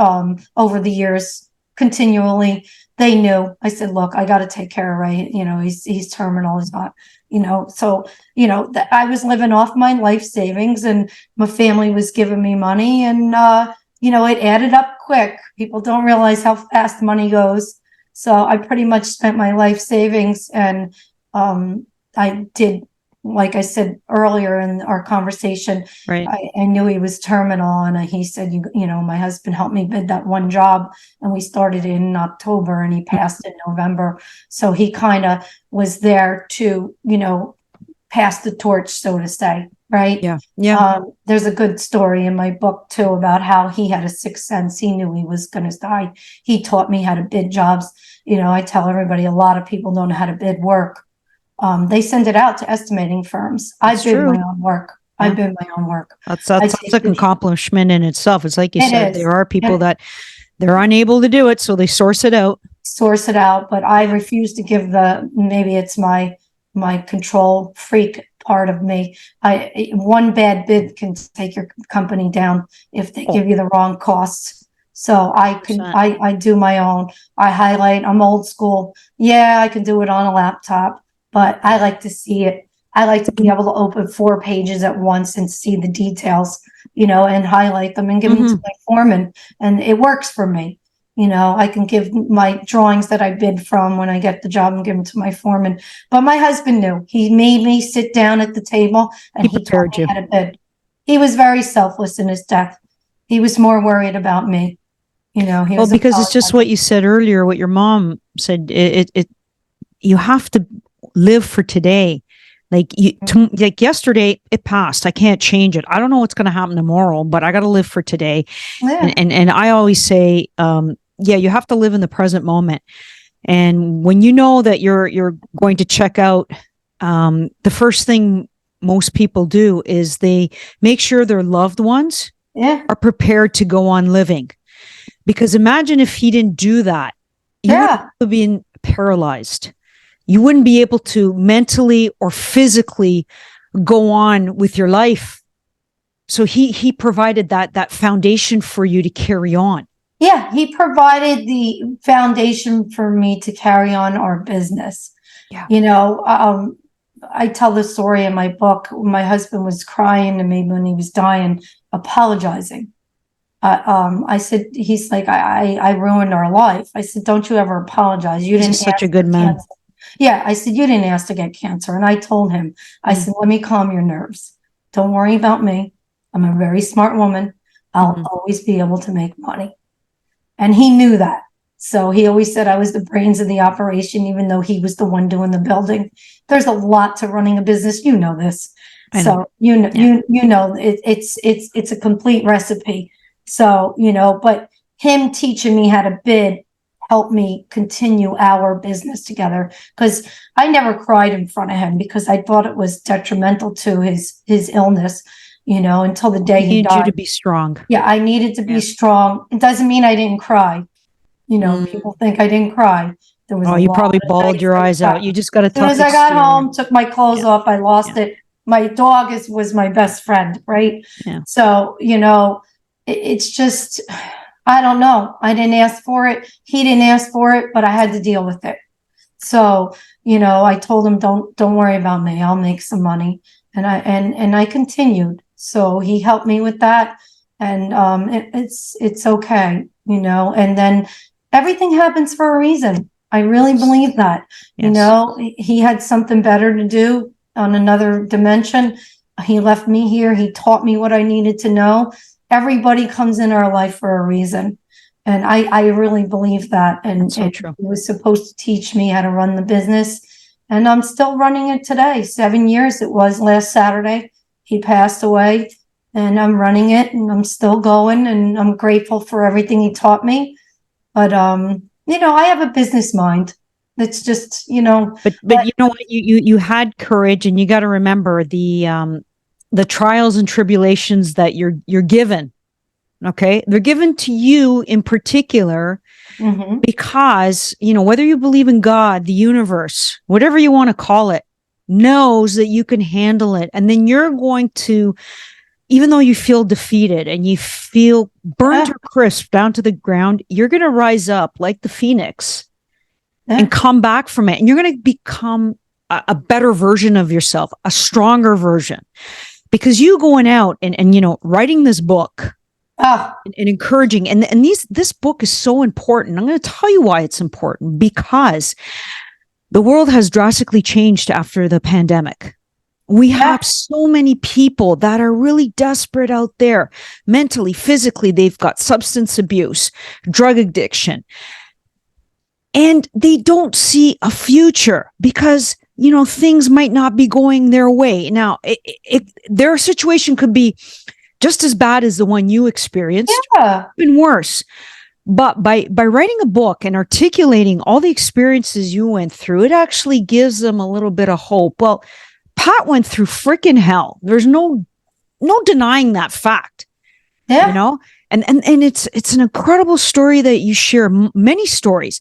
Speaker 2: over the years continually, they knew. I said, look, I got to take care of Ray. You know, he's terminal. He's not, you know, so, you know, I was living off my life savings, and my family was giving me money, and, you know, it added up quick. People don't realize how fast money goes. So I pretty much spent my life savings, and I did, like I said earlier in our conversation,
Speaker 1: Right.
Speaker 2: I knew he was terminal, and he said, you know, my husband helped me bid that one job, and we started in October, and he passed in November. So he kind of was there to, you know, pass the torch, so to say, right?
Speaker 1: Yeah. Yeah.
Speaker 2: There's a good story in my book too about how he had a sixth sense. He knew he was going to die. He taught me how to bid jobs. You know, I tell everybody, a lot of people don't know how to bid work. They send it out to estimating firms. I bid my own work. I bid my own work.
Speaker 1: That's like an accomplishment in itself. It's like you said, there are people that they're unable to do it, so they source it out.
Speaker 2: But I refuse to give maybe it's my control freak part of me. One bad bid can take your company down if they give you the wrong costs. So I do my own. I highlight. I'm old school. Yeah, I can do it on a laptop, but I like to see it. I like to be able to open 4 pages at once and see the details, you know, and highlight them and give them to my foreman. And it works for me. You know, I can give my drawings that I bid from when I get the job and give them to my foreman. But my husband knew. He made me sit down at the table, and he taught me how to bid. He was very selfless in his death. He was more worried about me. You know,
Speaker 1: well, because it's just what you said earlier, what your mom said. You have to live for today. Like like yesterday, it passed. I can't change it. I don't know what's going to happen tomorrow, but I got to live for today. Yeah. And I always say, you have to live in the present moment. And when you know that you're going to check out, the first thing most people do is they make sure their loved ones are prepared to go on living. Because imagine if he didn't do that, you would have been paralyzed. You wouldn't be able to mentally or physically go on with your life. So he provided that foundation for you to carry on.
Speaker 2: Yeah, he provided the foundation for me to carry on our business. Yeah. You know, I tell this story in my book. My husband was crying to me when he was dying, apologizing. I said, he's like, I ruined our life. I said, don't you ever apologize. You didn't.
Speaker 1: Such a good man.
Speaker 2: Cancer. Yeah, I said, you didn't ask to get cancer. And I told him, I said, let me calm your nerves. Don't worry about me. I'm a very smart woman. I'll always be able to make money. And he knew that. So he always said I was the brains of the operation, even though he was the one doing the building. There's a lot to running a business. You know this. So you know, it's a complete recipe. So, you know, but him teaching me how to bid helped me continue our business together, because I never cried in front of him because I thought it was detrimental to his illness, you know, until the day he died.
Speaker 1: You to be strong.
Speaker 2: Yeah, I needed to be strong. It doesn't mean I didn't cry. You know, people think I didn't cry. There was
Speaker 1: you probably bawled your eyes out. You just got to tell.
Speaker 2: As soon as I got home, took my clothes off, I lost it. My dog was my best friend, right? Yeah. So, you know, it's just, I don't know. I didn't ask for it. He didn't ask for it, but I had to deal with it. So, you know, I told him, don't worry about me. I'll make some money. And I continued. So he helped me with that. And it's okay, you know, and then everything happens for a reason. I really believe that. Yes. You know, he had something better to do on another dimension. He left me here. He taught me what I needed to know. Everybody comes in our life for a reason. And I really believe that. And
Speaker 1: so true.
Speaker 2: He was supposed to teach me how to run the business. And I'm still running it today. 7 years it was last Saturday. He passed away. And I'm running it, and I'm still going, and I'm grateful for everything he taught me. But you know, I have a business mind. It's just, you know.
Speaker 1: But you know what? You had courage, and you got to remember the the trials and tribulations that you're given. Okay. They're given to you in particular because, whether you believe in God, the universe, whatever you want to call it, knows that you can handle it. And then you're going to, even though you feel defeated and you feel burnt or crisp down to the ground, you're going to rise up like the phoenix and come back from it. And you're going to become a better version of yourself, a stronger version, because you going out and writing this book and encouraging, and this book is so important. I'm going to tell you why it's important, because the world has drastically changed after the pandemic. We have so many people that are really desperate out there, mentally, physically. They've got substance abuse, drug addiction, and they don't see a future because, things might not be going their way. Now, their situation could be just as bad as the one you experienced, even worse. But by writing a book and articulating all the experiences you went through, it actually gives them a little bit of hope. Well, Pat went through freaking hell. There's no denying that fact. And it's an incredible story that you share, many stories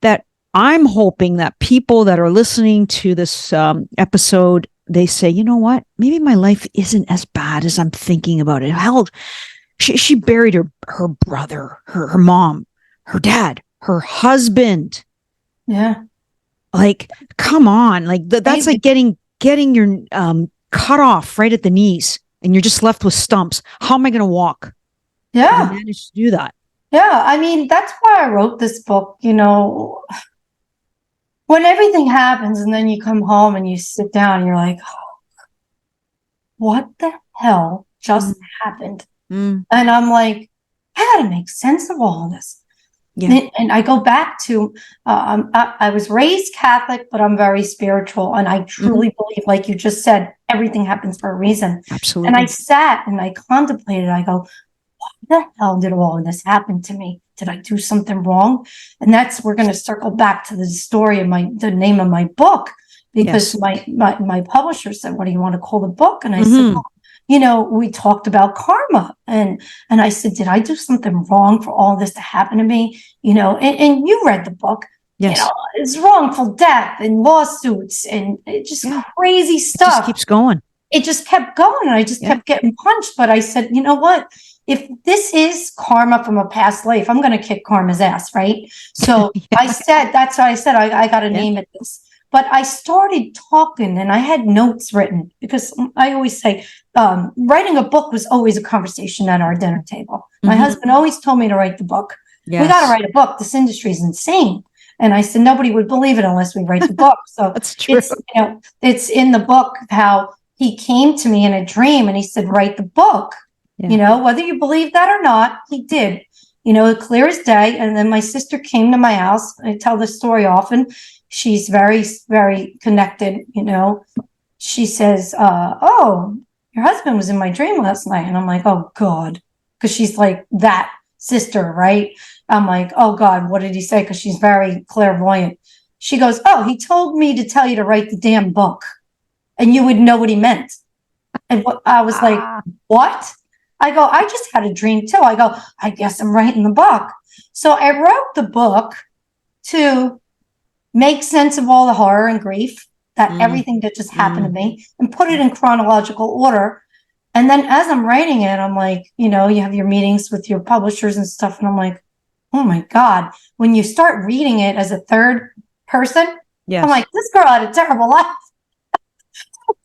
Speaker 1: that I'm hoping that people that are listening to this episode, they say, you know what? Maybe my life isn't as bad as I'm thinking about it. Hell, she buried her brother, her mom, her dad, her husband.
Speaker 2: Yeah.
Speaker 1: Like, come on. Like that's like getting your cut off right at the knees and you're just left with stumps. How am I going to walk?
Speaker 2: Yeah.
Speaker 1: I managed to do that.
Speaker 2: Yeah. I mean, that's why I wrote this book. When everything happens and then you come home and you sit down and you're like, oh, what the hell just happened? And I'm like, I got to make sense of all of this. Yeah. And I go back to, I was raised Catholic, but I'm very spiritual. And I truly believe, like you just said, everything happens for a reason.
Speaker 1: Absolutely.
Speaker 2: And I sat and I contemplated, I go, why the hell did all of this happen to me? Did I do something wrong? And we're going to circle back to the story of the name of my book, because my publisher said, what do you want to call the book? And I said, well, we talked about karma. And I said, did I do something wrong for all this to happen to me? And you read the book. Yes. It's wrongful death and lawsuits and just crazy stuff. It just
Speaker 1: keeps going.
Speaker 2: It just kept going. And I just kept getting punched. But I said, you know what? If this is karma from a past life, I'm going to kick karma's ass, right? So that's why I said, I got to name it this. But I started talking and I had notes written, because I always say, writing a book was always a conversation at our dinner table. My husband always told me to write the book. Yes. We got to write a book. This industry is insane. And I said, nobody would believe it unless we write the book. So
Speaker 1: that's true.
Speaker 2: It's in the book how he came to me in a dream and he said, write the book. Yeah. Whether you believe that or not, he did, clear as day. And then my sister came to my house. I tell this story often. She's very, very connected, She says, oh, your husband was in my dream last night. And I'm like, oh, God. Because she's like that sister, right? I'm like, oh, God, what did he say? Because she's very clairvoyant. She goes, oh, he told me to tell you to write the damn book. And you would know what he meant. And I was like, what? I go, I just had a dream too. I go, I guess I'm writing the book. So I wrote the book to make sense of all the horror and grief, that everything that just happened to me, and put it in chronological order. And then as I'm writing it, I'm like, you have your meetings with your publishers and stuff. And I'm like, oh my God, when you start reading it as a third person, I'm like, this girl had a terrible life.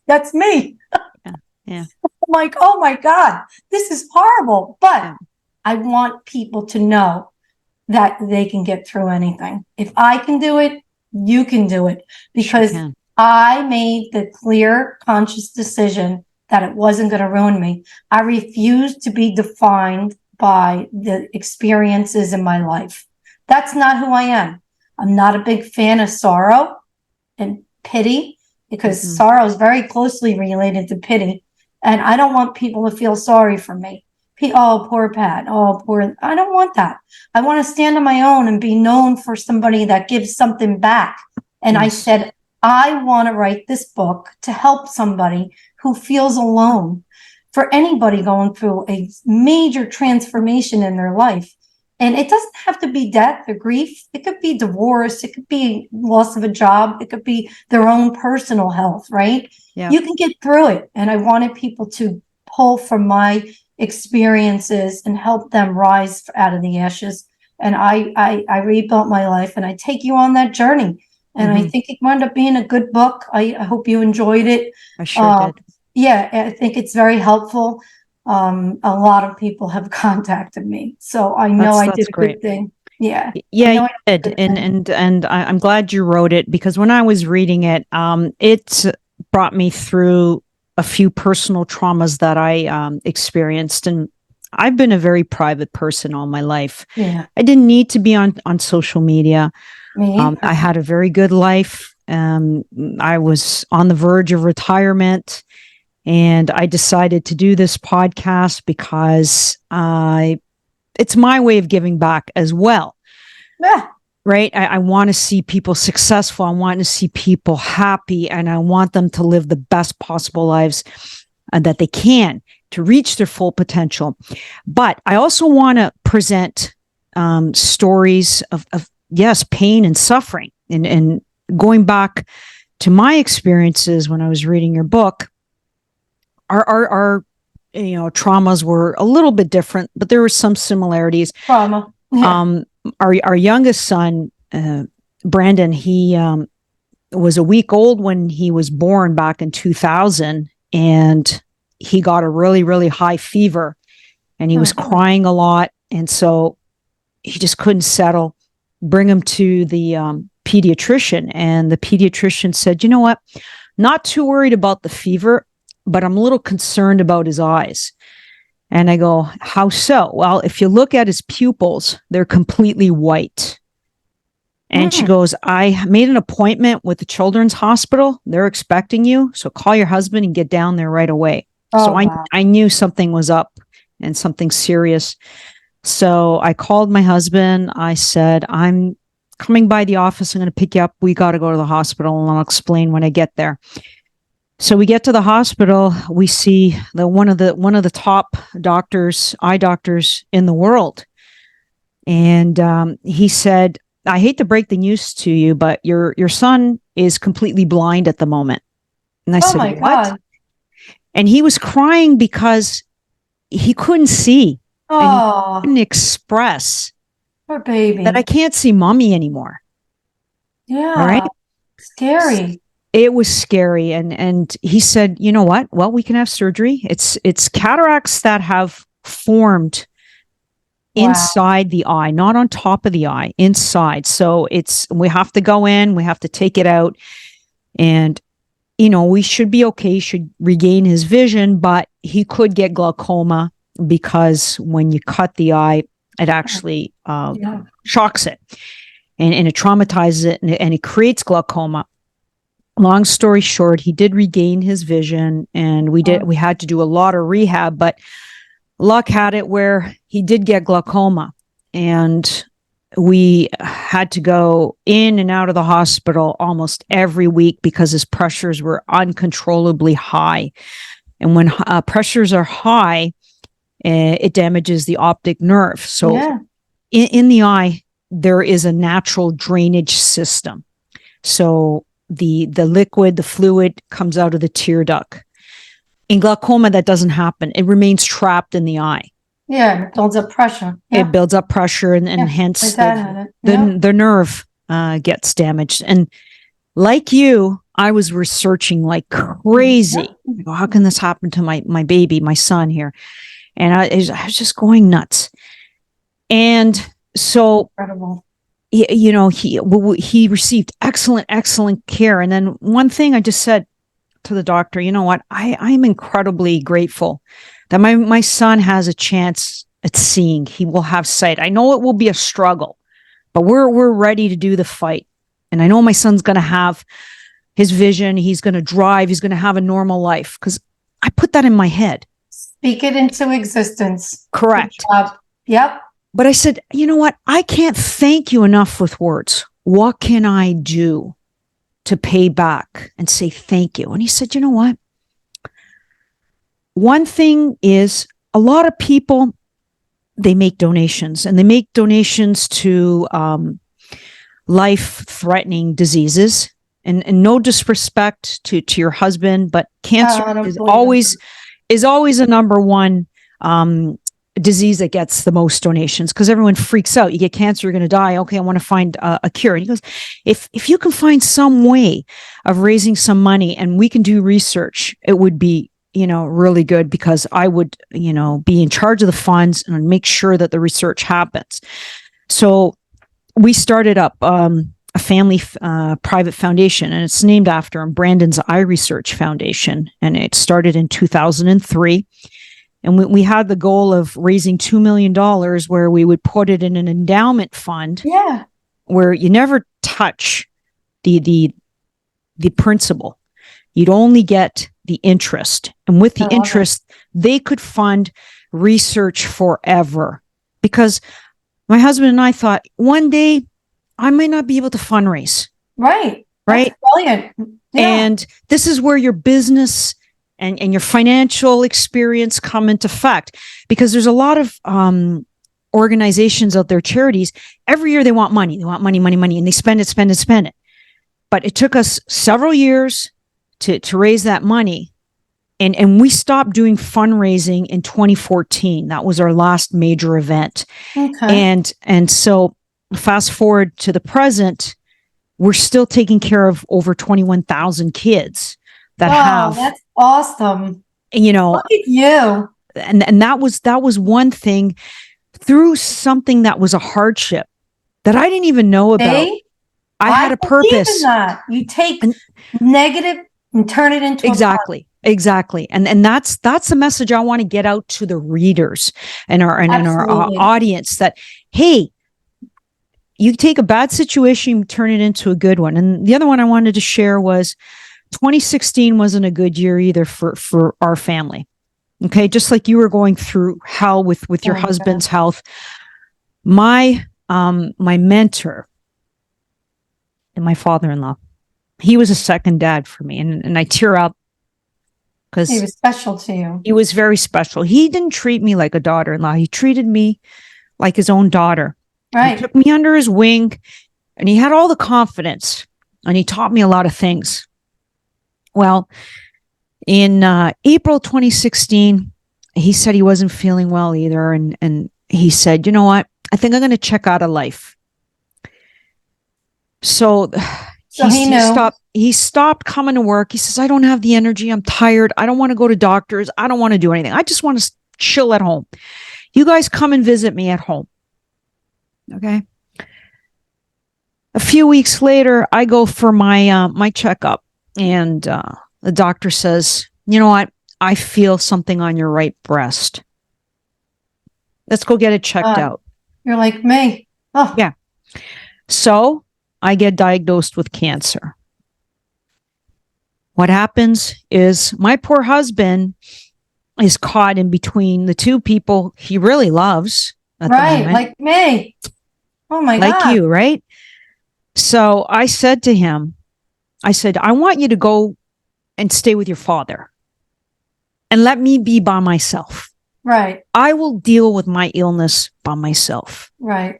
Speaker 2: That's me.
Speaker 1: Yeah.
Speaker 2: I'm like, oh my God, this is horrible. But I want people to know that they can get through anything. If I can do it, you can do it. Because I made the clear, conscious decision that it wasn't going to ruin me. I refused to be defined by the experiences in my life. That's not who I am. I'm not a big fan of sorrow and pity, because sorrow is very closely related to pity. And I don't want people to feel sorry for me. Oh, poor Pat. Oh, poor. I don't want that. I want to stand on my own and be known for somebody that gives something back. And I said, I want to write this book to help somebody who feels alone, for anybody going through a major transformation in their life. And it doesn't have to be death or grief. It could be divorce. It could be loss of a job. It could be their own personal health, right?
Speaker 1: Yeah.
Speaker 2: You can get through it. And I wanted people to pull from my experiences and help them rise out of the ashes. And I rebuilt my life, and I take you on that journey. And I think it wound up being a good book. I hope you enjoyed it.
Speaker 1: I sure did.
Speaker 2: Yeah, I think it's very helpful. A lot of people have contacted me, so I know I did a good thing. Yeah,
Speaker 1: you did, and I'm glad you wrote it, because when I was reading it, it brought me through a few personal traumas that I experienced, and I've been a very private person all my life.
Speaker 2: Yeah,
Speaker 1: I didn't need to be on social media. I had a very good life. I was on the verge of retirement. And I decided to do this podcast because it's my way of giving back as well.
Speaker 2: Yeah.
Speaker 1: Right? I want to see people successful. I want to see people happy, and I want them to live the best possible lives that they can to reach their full potential. But I also want to present stories of yes, pain and suffering. And going back to my experiences when I was reading your book, our traumas were a little bit different, but there were some similarities.
Speaker 2: Trauma. Yeah.
Speaker 1: Our youngest son, Brandon, he was a week old when he was born back in 2000, and he got a really, really high fever, and he was crying a lot, and so he just couldn't settle. Bring him to the pediatrician, and the pediatrician said, "You know what? Not too worried about the fever, but I'm a little concerned about his eyes." And I go, "How so?" "Well, if you look at his pupils, they're completely white." And she goes, "I made an appointment with the children's hospital. They're expecting you. So call your husband and get down there right away." So I knew something was up and something serious. So I called my husband. I said, "I'm coming by the office. I'm going to pick you up. We got to go to the hospital, and I'll explain when I get there." So we get to the hospital. We see one of the top doctors, eye doctors in the world, and he said, "I hate to break the news to you, but your son is completely blind at the moment." And I said,
Speaker 2: my
Speaker 1: "What?"
Speaker 2: God.
Speaker 1: And he was crying because he couldn't see, and he couldn't express
Speaker 2: poor baby.
Speaker 1: that I can't see mommy anymore.
Speaker 2: Yeah,
Speaker 1: all right,
Speaker 2: scary.
Speaker 1: It was scary. And he said, "You know what? Well, we can have surgery. It's cataracts that have formed inside the eye, not on top of the eye, inside. So we have to go in, we have to take it out, and we should be okay, should regain his vision, but he could get glaucoma, because when you cut the eye, it actually shocks it, and it traumatizes it, and it creates glaucoma." Long story short, he did regain his vision, and we had to do a lot of rehab, but luck had it where he did get glaucoma, and we had to go in and out of the hospital almost every week because his pressures were uncontrollably high. And when pressures are high, it damages the optic nerve. So in the eye, there is a natural drainage system. So the liquid, the fluid comes out of the tear duct. In glaucoma, that doesn't happen. It remains trapped in the eye.
Speaker 2: Yeah, it builds up pressure.
Speaker 1: It builds up pressure, and hence the nerve gets damaged. And like you, I was researching like crazy. How can this happen to my baby, my son here? And I was just going nuts. And so,
Speaker 2: incredible.
Speaker 1: He received excellent care. And then one thing I just said to the doctor, "You know what? I'm incredibly grateful that my son has a chance at seeing. He will have sight. I know it will be a struggle, but we're ready to do the fight. And I know my son's going to have his vision. He's going to drive. He's going to have a normal life." Because I put that in my head.
Speaker 2: Speak it into existence.
Speaker 1: Correct.
Speaker 2: Yep.
Speaker 1: But I said, "You know what? I can't thank you enough with words. What can I do?" to pay back and say thank you. And he said, you know what? One thing is, a lot of people, they make donations, and they make donations to life-threatening diseases. And no disrespect to your husband, but cancer is always a number one disease that gets the most donations, because everyone freaks out. You get cancer, you're going to die. Okay, I want to find a cure. And he goes, if you can find some way of raising some money and we can do research, it would be, really good, because I would, be in charge of the funds and make sure that the research happens. So we started up a family private foundation, and it's named after him, Brandon's Eye Research Foundation. And it started in 2003. And we had the goal of raising $2 million, where we would put it in an endowment fund.
Speaker 2: Yeah.
Speaker 1: Where you never touch the principal. You'd only get the interest. And with the interest, they could fund research forever. Because my husband and I thought, one day I might not be able to fundraise.
Speaker 2: Right.
Speaker 1: Right.
Speaker 2: That's brilliant. Yeah.
Speaker 1: And this is where your business and your financial experience come into effect, because there's a lot of organizations out there, charities. Every year they want money. They want money, and they spend it. But it took us several years to raise that money. And we stopped doing fundraising in 2014. That was our last major event.
Speaker 2: Okay.
Speaker 1: And so fast forward to the present, we're still taking care of over 21,000 kids that have.
Speaker 2: That's awesome.
Speaker 1: Look
Speaker 2: at you.
Speaker 1: And that was one thing, through something that was a hardship that I didn't even know about. I had a purpose.
Speaker 2: You take negative and turn it into
Speaker 1: exactly. And that's the message I want to get out to the readers and our audience, that, hey, you take a bad situation, you turn it into a good one. And the other one I wanted to share was 2016 wasn't a good year either for our family. Okay. Just like you were going through hell with your husband's health. My mentor and my father-in-law, he was a second dad for me. And I tear up because
Speaker 2: he was special to you.
Speaker 1: He was very special. He didn't treat me like a daughter-in-law. He treated me like his own daughter.
Speaker 2: Right.
Speaker 1: He took me under his wing, and he had all the confidence, and he taught me a lot of things. Well, in April 2016, he said he wasn't feeling well either. And he said, you know what? I think I'm going to check out of life. So he stopped coming to work. He says, I don't have the energy. I'm tired. I don't want to go to doctors. I don't want to do anything. I just want to chill at home. You guys come and visit me at home. Okay. A few weeks later, I go for my checkup, and the doctor says, you know what? I feel something on your right breast. Let's go get it checked out.
Speaker 2: You're like me. Oh.
Speaker 1: Yeah. So I get diagnosed with cancer. What happens is my poor husband is caught in between the two people he really loves.
Speaker 2: Right. Like me. Oh my God.
Speaker 1: Like you, right? So I said to him, I want you to go and stay with your father and let me be by myself.
Speaker 2: Right.
Speaker 1: I will deal with my illness by myself.
Speaker 2: Right.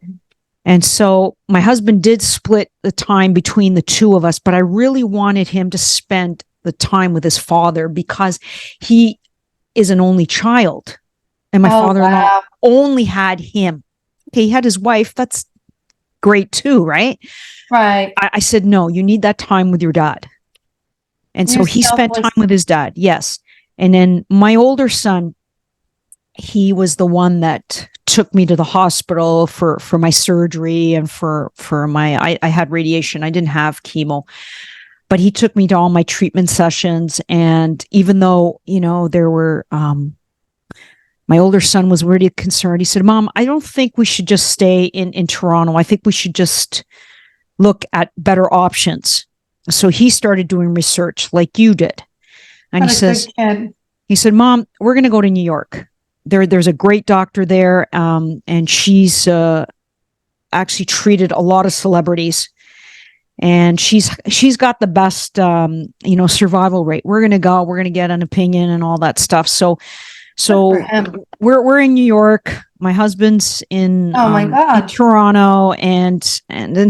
Speaker 1: And so my husband did split the time between the two of us, but I really wanted him to spend the time with his father, because he is an only child. And my father-in-law only had him. Okay, he had his wife. That's great too, right?
Speaker 2: Right.
Speaker 1: I said, no, you need that time with your dad. And so he spent time with his dad. Yes. And then my older son, he was the one that took me to the hospital for my surgery and for my, I had radiation. I didn't have chemo, but he took me to all my treatment sessions. And even though, there were, my older son was really concerned. He said, Mom, I don't think we should just stay in Toronto. I think we should just look at better options. So he started doing research like you did. And he said, Mom, we're going to go to New York. There's a great doctor there. And she's actually treated a lot of celebrities. And she's got the best, survival rate. We're going to get an opinion and all that stuff. So we're in New York. My husband's in,
Speaker 2: Oh my God.
Speaker 1: in Toronto, and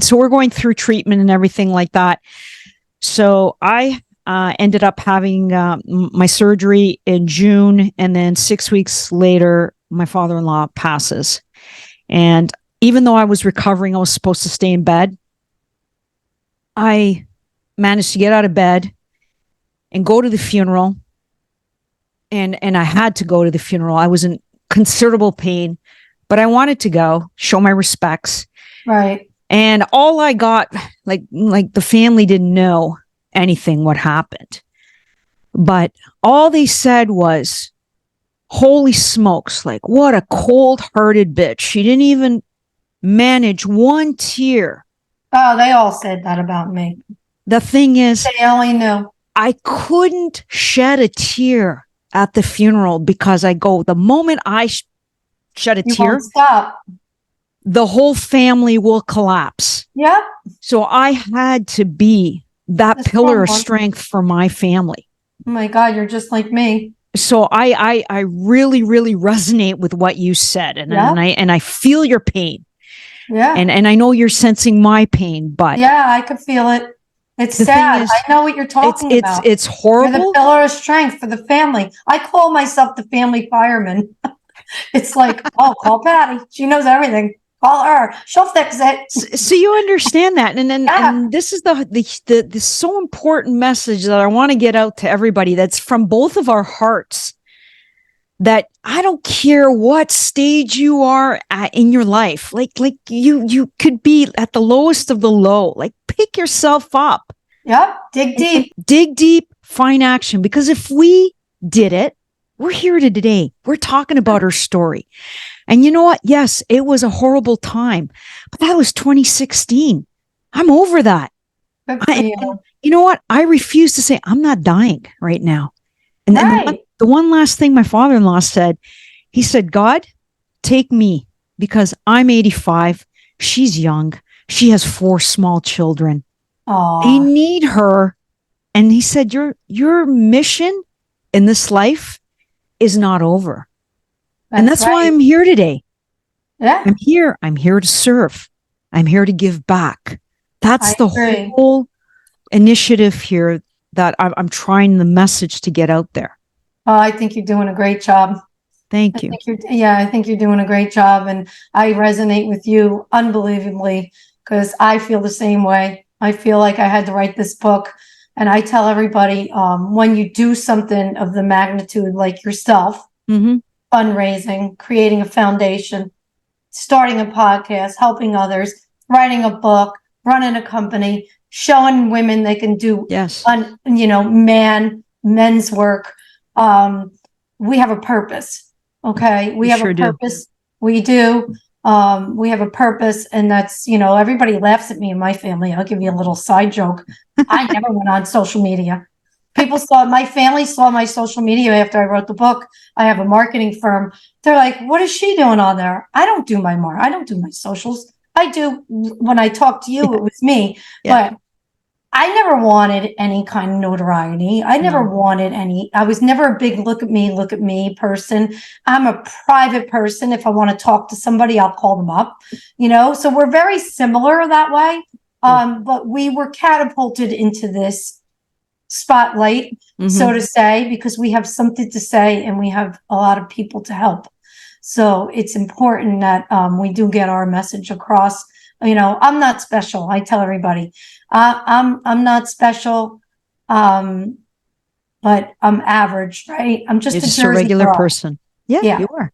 Speaker 1: so we're going through treatment and everything like that. So I ended up having my surgery in June, and then 6 weeks later, my father-in-law passes. And even though I was recovering, I was supposed to stay in bed. I managed to get out of bed and go to the funeral. And I had to go to the funeral. I was in considerable pain, but I wanted to go, show my respects.
Speaker 2: Right.
Speaker 1: And all I got, like the family didn't know anything what happened. But all they said was, holy smokes, like, what a cold-hearted bitch. She didn't even manage one tear.
Speaker 2: Oh, they all said that about me.
Speaker 1: The thing is,
Speaker 2: They only knew.
Speaker 1: I couldn't shed a tear at the funeral because the moment I shed a
Speaker 2: You
Speaker 1: tear,
Speaker 2: won't stop.
Speaker 1: the whole family will collapse.
Speaker 2: Yep.
Speaker 1: So I had to be that
Speaker 2: That's
Speaker 1: pillar of
Speaker 2: normal.
Speaker 1: strength for my family.
Speaker 2: Oh my God, you're just like me.
Speaker 1: So I really, really resonate with what you said, and I feel your pain.
Speaker 2: Yeah.
Speaker 1: And I know you're sensing my pain, but
Speaker 2: yeah, I could feel it. It's
Speaker 1: the
Speaker 2: sad.
Speaker 1: thing is,
Speaker 2: I know what you're talking about.
Speaker 1: it's
Speaker 2: You're
Speaker 1: horrible.
Speaker 2: the pillar of strength for the family. I call myself the family fireman. It's like, oh, call Patty. She knows everything. Call her. She'll fix it.
Speaker 1: So you understand that, and
Speaker 2: Yeah.
Speaker 1: and this is the so important message that I want to get out to everybody. That's from both of our hearts. That I don't care what stage you are at in your life. Like you could be at the lowest of the low. Like, pick yourself up.
Speaker 2: Yep. Dig deep.
Speaker 1: Dig deep, find action. Because if we did it, we're here today. We're talking about her story. And you know what? Yes, it was a horrible time, but that was 2016. I'm over that.
Speaker 2: Good for you.
Speaker 1: And you know what? I refuse to say I'm not dying right now. And then
Speaker 2: Right.
Speaker 1: the one last thing my father-in-law said, he said, God, take me, because I'm 85. She's young. She has 4 small children.
Speaker 2: Aw.
Speaker 1: They need her. And he said, your mission in this life is not over. And that's why
Speaker 2: right.
Speaker 1: I'm here today.
Speaker 2: Yeah.
Speaker 1: I'm here to serve. I'm here to give back. That's
Speaker 2: I agree.
Speaker 1: whole initiative here, that I'm trying the message to get out there.
Speaker 2: Oh, I think you're doing a great job.
Speaker 1: Thank you.
Speaker 2: I think you're doing a great job. And I resonate with you unbelievably, because I feel the same way. I feel like I had to write this book. And I tell everybody, when you do something of the magnitude like yourself,
Speaker 1: Mm-hmm.
Speaker 2: fundraising, creating a foundation, starting a podcast, helping others, writing a book, running a company, showing women they can do,
Speaker 1: Yes.
Speaker 2: men's work. We have a purpose. Okay. We have
Speaker 1: sure
Speaker 2: a
Speaker 1: do.
Speaker 2: purpose. We do. We have a purpose, and that's, everybody laughs at me in my family. I'll give you a little side joke. I never went on social media. My family saw my social media after I wrote the book. I have a marketing firm. They're like, what is she doing on there? I don't do my socials. I do, when I talk to you, it was me, but I never wanted any kind of notoriety. I was never a big look at me person. I'm a private person. If I want to talk to somebody, I'll call them up, so we're very similar that way. But we were catapulted into this spotlight, so to say, because we have something to say and we have a lot of people to help. So it's important that we do get our message across. I'm not special. I tell everybody, I'm not special, but I'm average, right? I'm just
Speaker 1: a regular
Speaker 2: girl.
Speaker 1: person. Yeah, you are.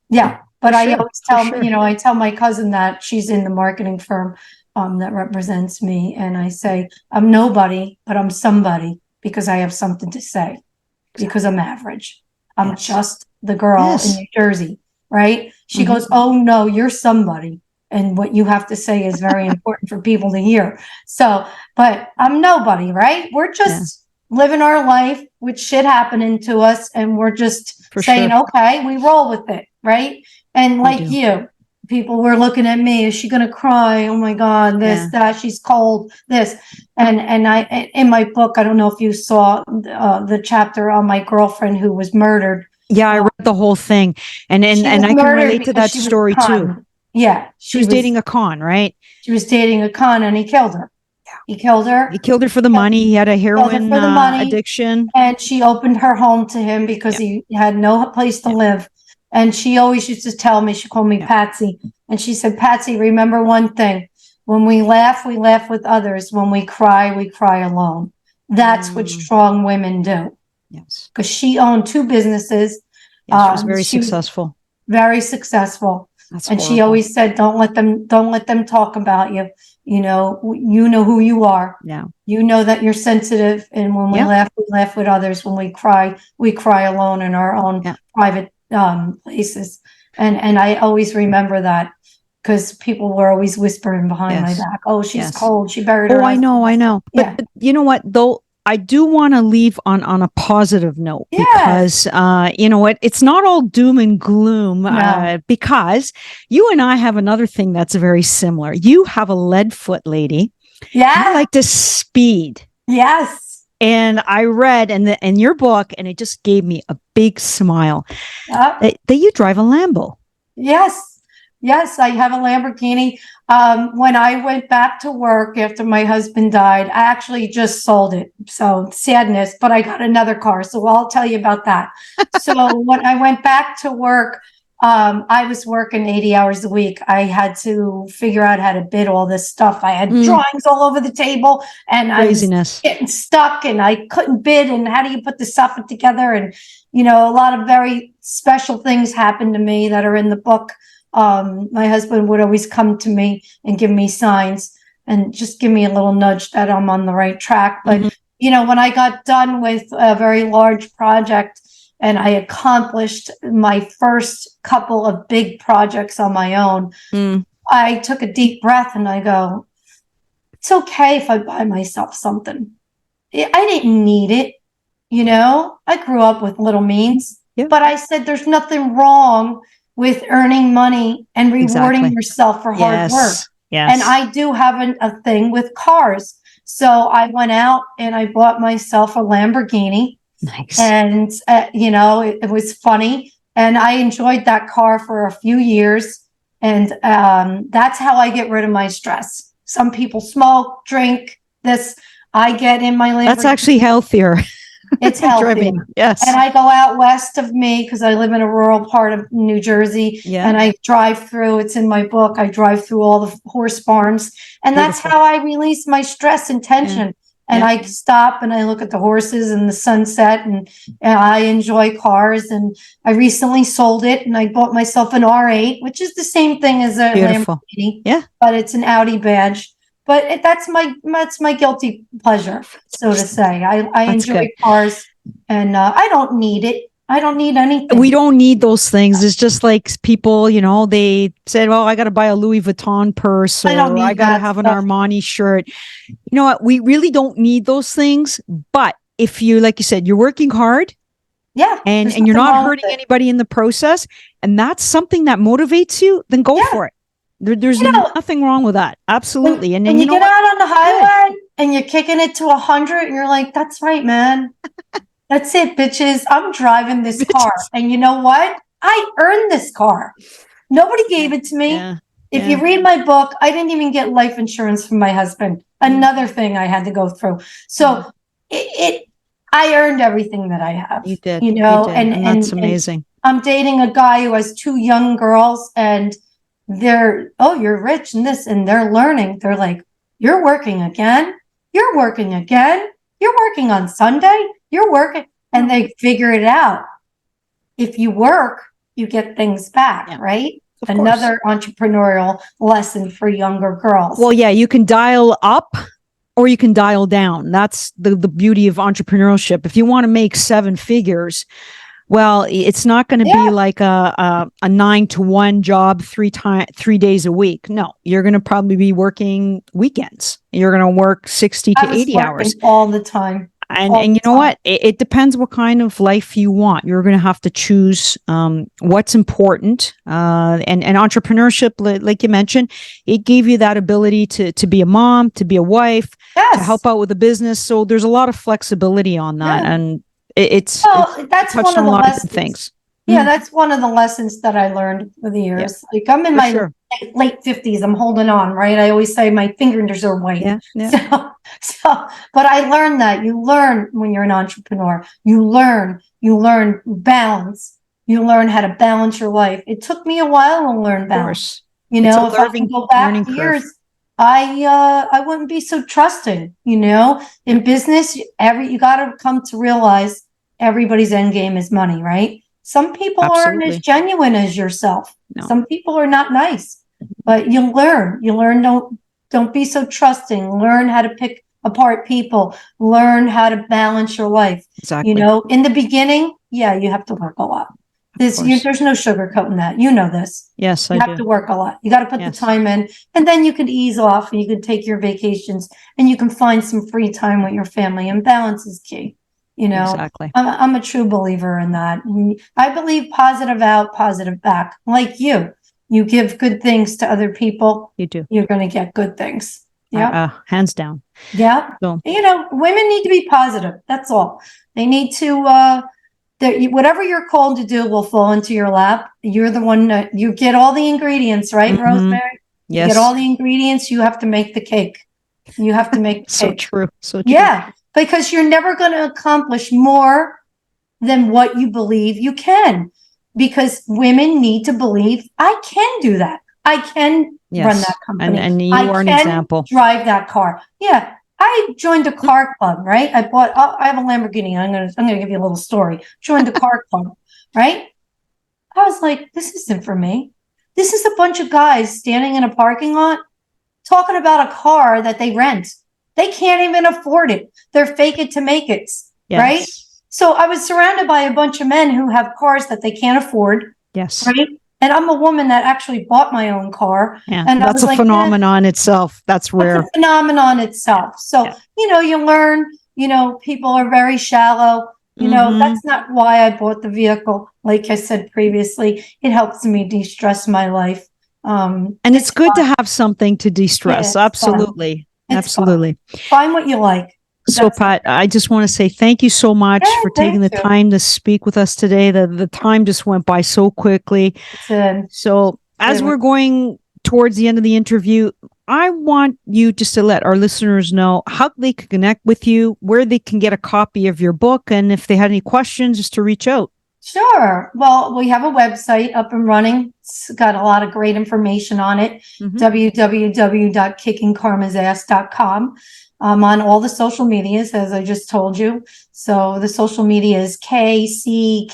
Speaker 2: Yeah, but I always tell I tell my cousin that she's in the marketing firm that represents me, and I say I'm nobody, but I'm somebody, because I have something to say, because I'm average. I'm just the girl in New Jersey, right? She goes, oh no, you're somebody. And what you have to say is very important for people to hear. So, but I'm nobody, right? We're just living our life with shit happening to us. And we're just saying, okay, we roll with it, right? And like you, People were looking at me. Is she going to cry? Oh my God, this, that, she's cold, this. And I, in my book, I don't know if you saw the chapter on my girlfriend who was murdered.
Speaker 1: Yeah, I read the whole thing. And I can relate to that story too.
Speaker 2: Yeah.
Speaker 1: She was dating a con, right?
Speaker 2: She was dating a con and he killed her.
Speaker 1: Yeah.
Speaker 2: He killed her.
Speaker 1: He killed her for the money. He had a heroin addiction.
Speaker 2: And she opened her home to him because he had no place to live. And she always used to tell me, she called me Patsy. And she said, Patsy, remember one thing. When we laugh with others. When we cry alone. That's what strong women do. Yes. Because she owned 2 businesses.
Speaker 1: Yeah, she was very successful.
Speaker 2: Very successful.
Speaker 1: That's
Speaker 2: and
Speaker 1: horrible.
Speaker 2: She always said, don't let them talk about you. You know who you are. Yeah. You know that you're sensitive. And when we laugh with others. When we cry alone in our own private places. And I always remember that because people were always whispering behind my back. Oh, she's cold. She buried her.
Speaker 1: Oh, I know. But you know what, though? I do want to leave on a positive note because, you know what, it's not all doom and gloom because you and I have another thing that's very similar. You have a lead foot, lady. Yeah. You like to speed. Yes. And I read in your book, and it just gave me a big smile that you drive a Lambo. Yes. Yes, I have a Lamborghini. When I went back to work after my husband died, I actually just sold it. So sadness, but I got another car. So I'll tell you about that. So when I went back to work, I was working 80 hours a week. I had to figure out how to bid all this stuff. I had drawings all over the table and craziness. I was getting stuck and I couldn't bid. And how do you put the stuff together? And, you know, a lot of very special things happened to me that are in the book. My husband would always come to me and give me signs and just give me a little nudge that I'm on the right track. But, you know, when I got done with a very large project and I accomplished my first couple of big projects on my own, I took a deep breath and I go, it's okay if I buy myself something. I didn't need it. You know, I grew up with little means, but I said, there's nothing wrong with earning money and rewarding yourself for hard work. Yes. And I do have a thing with cars. So I went out and I bought myself a Lamborghini. Nice. And, you know, it was funny. And I enjoyed that car for a few years. And that's how I get rid of my stress. Some people smoke, drink, this. I get in my Lamborghini. That's actually healthier. It's healthy. Yes. And I go out west of me because I live in a rural part of New Jersey. Yeah. And I drive through, it's in my book. I drive through all the horse farms. And that's how I release my stress and tension. Yeah. And I stop and I look at the horses and the sunset and I enjoy cars. And I recently sold it and I bought myself an R8, which is the same thing as a Lamborghini. Yeah. But it's an Audi badge. But that's my guilty pleasure, so to say. I enjoy cars, and I don't need it. I don't need anything. We don't need those things. It's just like people, you know, they said, well, I got to buy a Louis Vuitton purse or I got to have an Armani shirt. You know what? We really don't need those things. But if you, like you said, you're working hard. Yeah. And you're not hurting anybody in the process. And that's something that motivates you, then go for it. There's nothing wrong with that. Absolutely. And you get out on the highway and you're kicking it to 100 and you're like, that's right, man. That's it, bitches. I'm driving this car. And you know what? I earned this car. Nobody gave it to me. Yeah. If you read my book, I didn't even get life insurance from my husband. Another thing I had to go through. So I earned everything that I have. You did. You know, and that's amazing. I'm dating a guy who has 2 young girls and they're, oh, you're rich and this, and they're learning. They're like, you're working again. You're working again. You're working on Sunday. You're working. And they figure it out. If you work, you get things back, right? Another entrepreneurial lesson for younger girls. Well, yeah, you can dial up or you can dial down. That's the beauty of entrepreneurship. If you want to make 7 figures, well, it's not going to be like a 9-to-1 job 3 days a week. No, you're going to probably be working weekends. You're going to work 60 to 80 hours
Speaker 2: all the time.
Speaker 1: And you know what? It depends what kind of life you want. You're going to have to choose what's important. And entrepreneurship, like you mentioned, it gave you that ability to be a mom, to be a wife, to help out with a business. So there's a lot of flexibility on that. Yeah. And it's
Speaker 2: that's one of the lessons.
Speaker 1: Things.
Speaker 2: Yeah, that's one of the lessons that I learned with the years. Yeah. Like I'm in my late 50s. I'm holding on, right? I always say my fingers are white. Yeah. So, but I learned that you learn when you're an entrepreneur. You learn balance. You learn how to balance your life. It took me a while to learn balance. You know, if I can go back years, I wouldn't be so trusting. You know, in business, you got to come to realize everybody's end game is money, right? Some people aren't as genuine as yourself. No. Some people are not nice, but you learn. Don't be so trusting. Learn how to pick apart people. Learn how to balance your life. Exactly. You know, in the beginning, you have to work a lot. There's no sugarcoating that. You know this.
Speaker 1: Yes,
Speaker 2: you have to work a lot. You got to put the time in, and then you can ease off, and you can take your vacations, and you can find some free time with your family. And balance is key. You know, exactly. I'm a true believer in that. And I believe positive out, positive back. Like you give good things to other people. You do. You're going to get good things. Yeah,
Speaker 1: hands down.
Speaker 2: Yeah. So. You know, women need to be positive. That's all. They need to. Whatever you're called to do will fall into your lap. You're the one that you get all the ingredients, right, Rosemary? Yes. You get all the ingredients. You have to make the cake. You have to make the
Speaker 1: so
Speaker 2: cake.
Speaker 1: True. So true.
Speaker 2: Yeah. Because you're never going to accomplish more than what you believe you can. Because women need to believe, I can do that. I can run that company.
Speaker 1: And you are an example.
Speaker 2: Drive that car. Yeah. I joined a car club, right? I have a Lamborghini. I'm going to give you a little story. Joined the car club, right? I was like, this isn't for me. This is a bunch of guys standing in a parking lot talking about a car that they rent. They can't even afford it. They're fake it to make it, right? So I was surrounded by a bunch of men who have cars that they can't afford.
Speaker 1: Yes.
Speaker 2: Right? And I'm a woman that actually bought my own car.
Speaker 1: Yeah. And that's a phenomenon itself. That's rare.
Speaker 2: That's a phenomenon itself. So, you know, you learn, you know, people are very shallow. You know, that's not why I bought the vehicle. Like I said previously, it helps me de-stress my life.
Speaker 1: And it's good to have something to de-stress. Absolutely. Absolutely.
Speaker 2: Find what you like.
Speaker 1: So, Pat, I just want to say thank you so much for taking the time to speak with us today. The time just went by so quickly. So, as we're going towards the end of the interview, I want you just to let our listeners know how they can connect with you, where they can get a copy of your book, and if they had any questions, just to reach out.
Speaker 2: Sure. Well, we have a website up and running. It's got a lot of great information on it. www.kickingkarmasass.com. I'm on all the social medias, as I just told you. So the social media is KCKNG,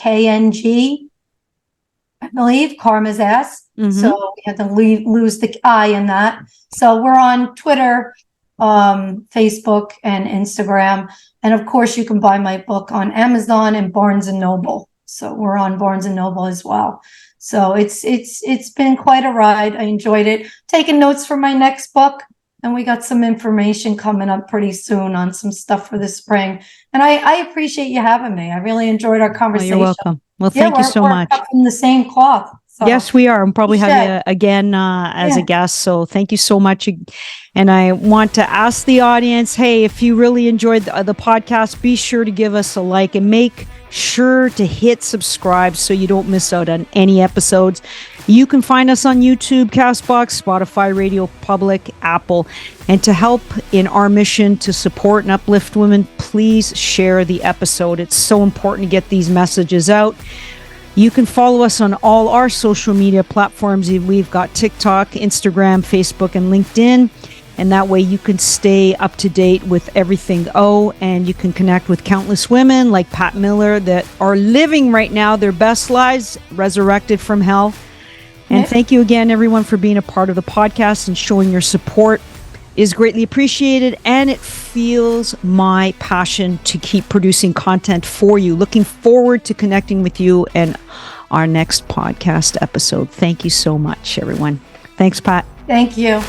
Speaker 2: I believe, Karma's Ass. So we have to lose the I in that. So we're on Twitter, Facebook, and Instagram. And of course, you can buy my book on Amazon and Barnes and Noble. So we're on Barnes and Noble as well. So it's been quite a ride. I enjoyed it. Taking notes for my next book. And we got some information coming up pretty soon on some stuff for the spring. And I appreciate you having me. I really enjoyed our conversation.
Speaker 1: Oh, you're welcome. Well, thank you so much.
Speaker 2: We're in the same cloth. So.
Speaker 1: Yes, we are. We'll probably have you again as a guest. So thank you so much. And I want to ask the audience, hey, if you really enjoyed the podcast, be sure to give us a like and make sure to hit subscribe so you don't miss out on any episodes. You can find us on YouTube, Castbox, Spotify, Radio Public, Apple. And to help in our mission to support and uplift women, please share the episode. It's so important to get these messages out. You can follow us on all our social media platforms. We've got TikTok, Instagram, Facebook, and LinkedIn. And that way you can stay up to date with everything and you can connect with countless women like Pat Miller that are living right now their best lives, resurrected from hell. And thank you again, everyone, for being a part of the podcast and showing your support is greatly appreciated. And it fuels my passion to keep producing content for you. Looking forward to connecting with you in our next podcast episode. Thank you so much, everyone. Thanks, Pat.
Speaker 2: Thank you.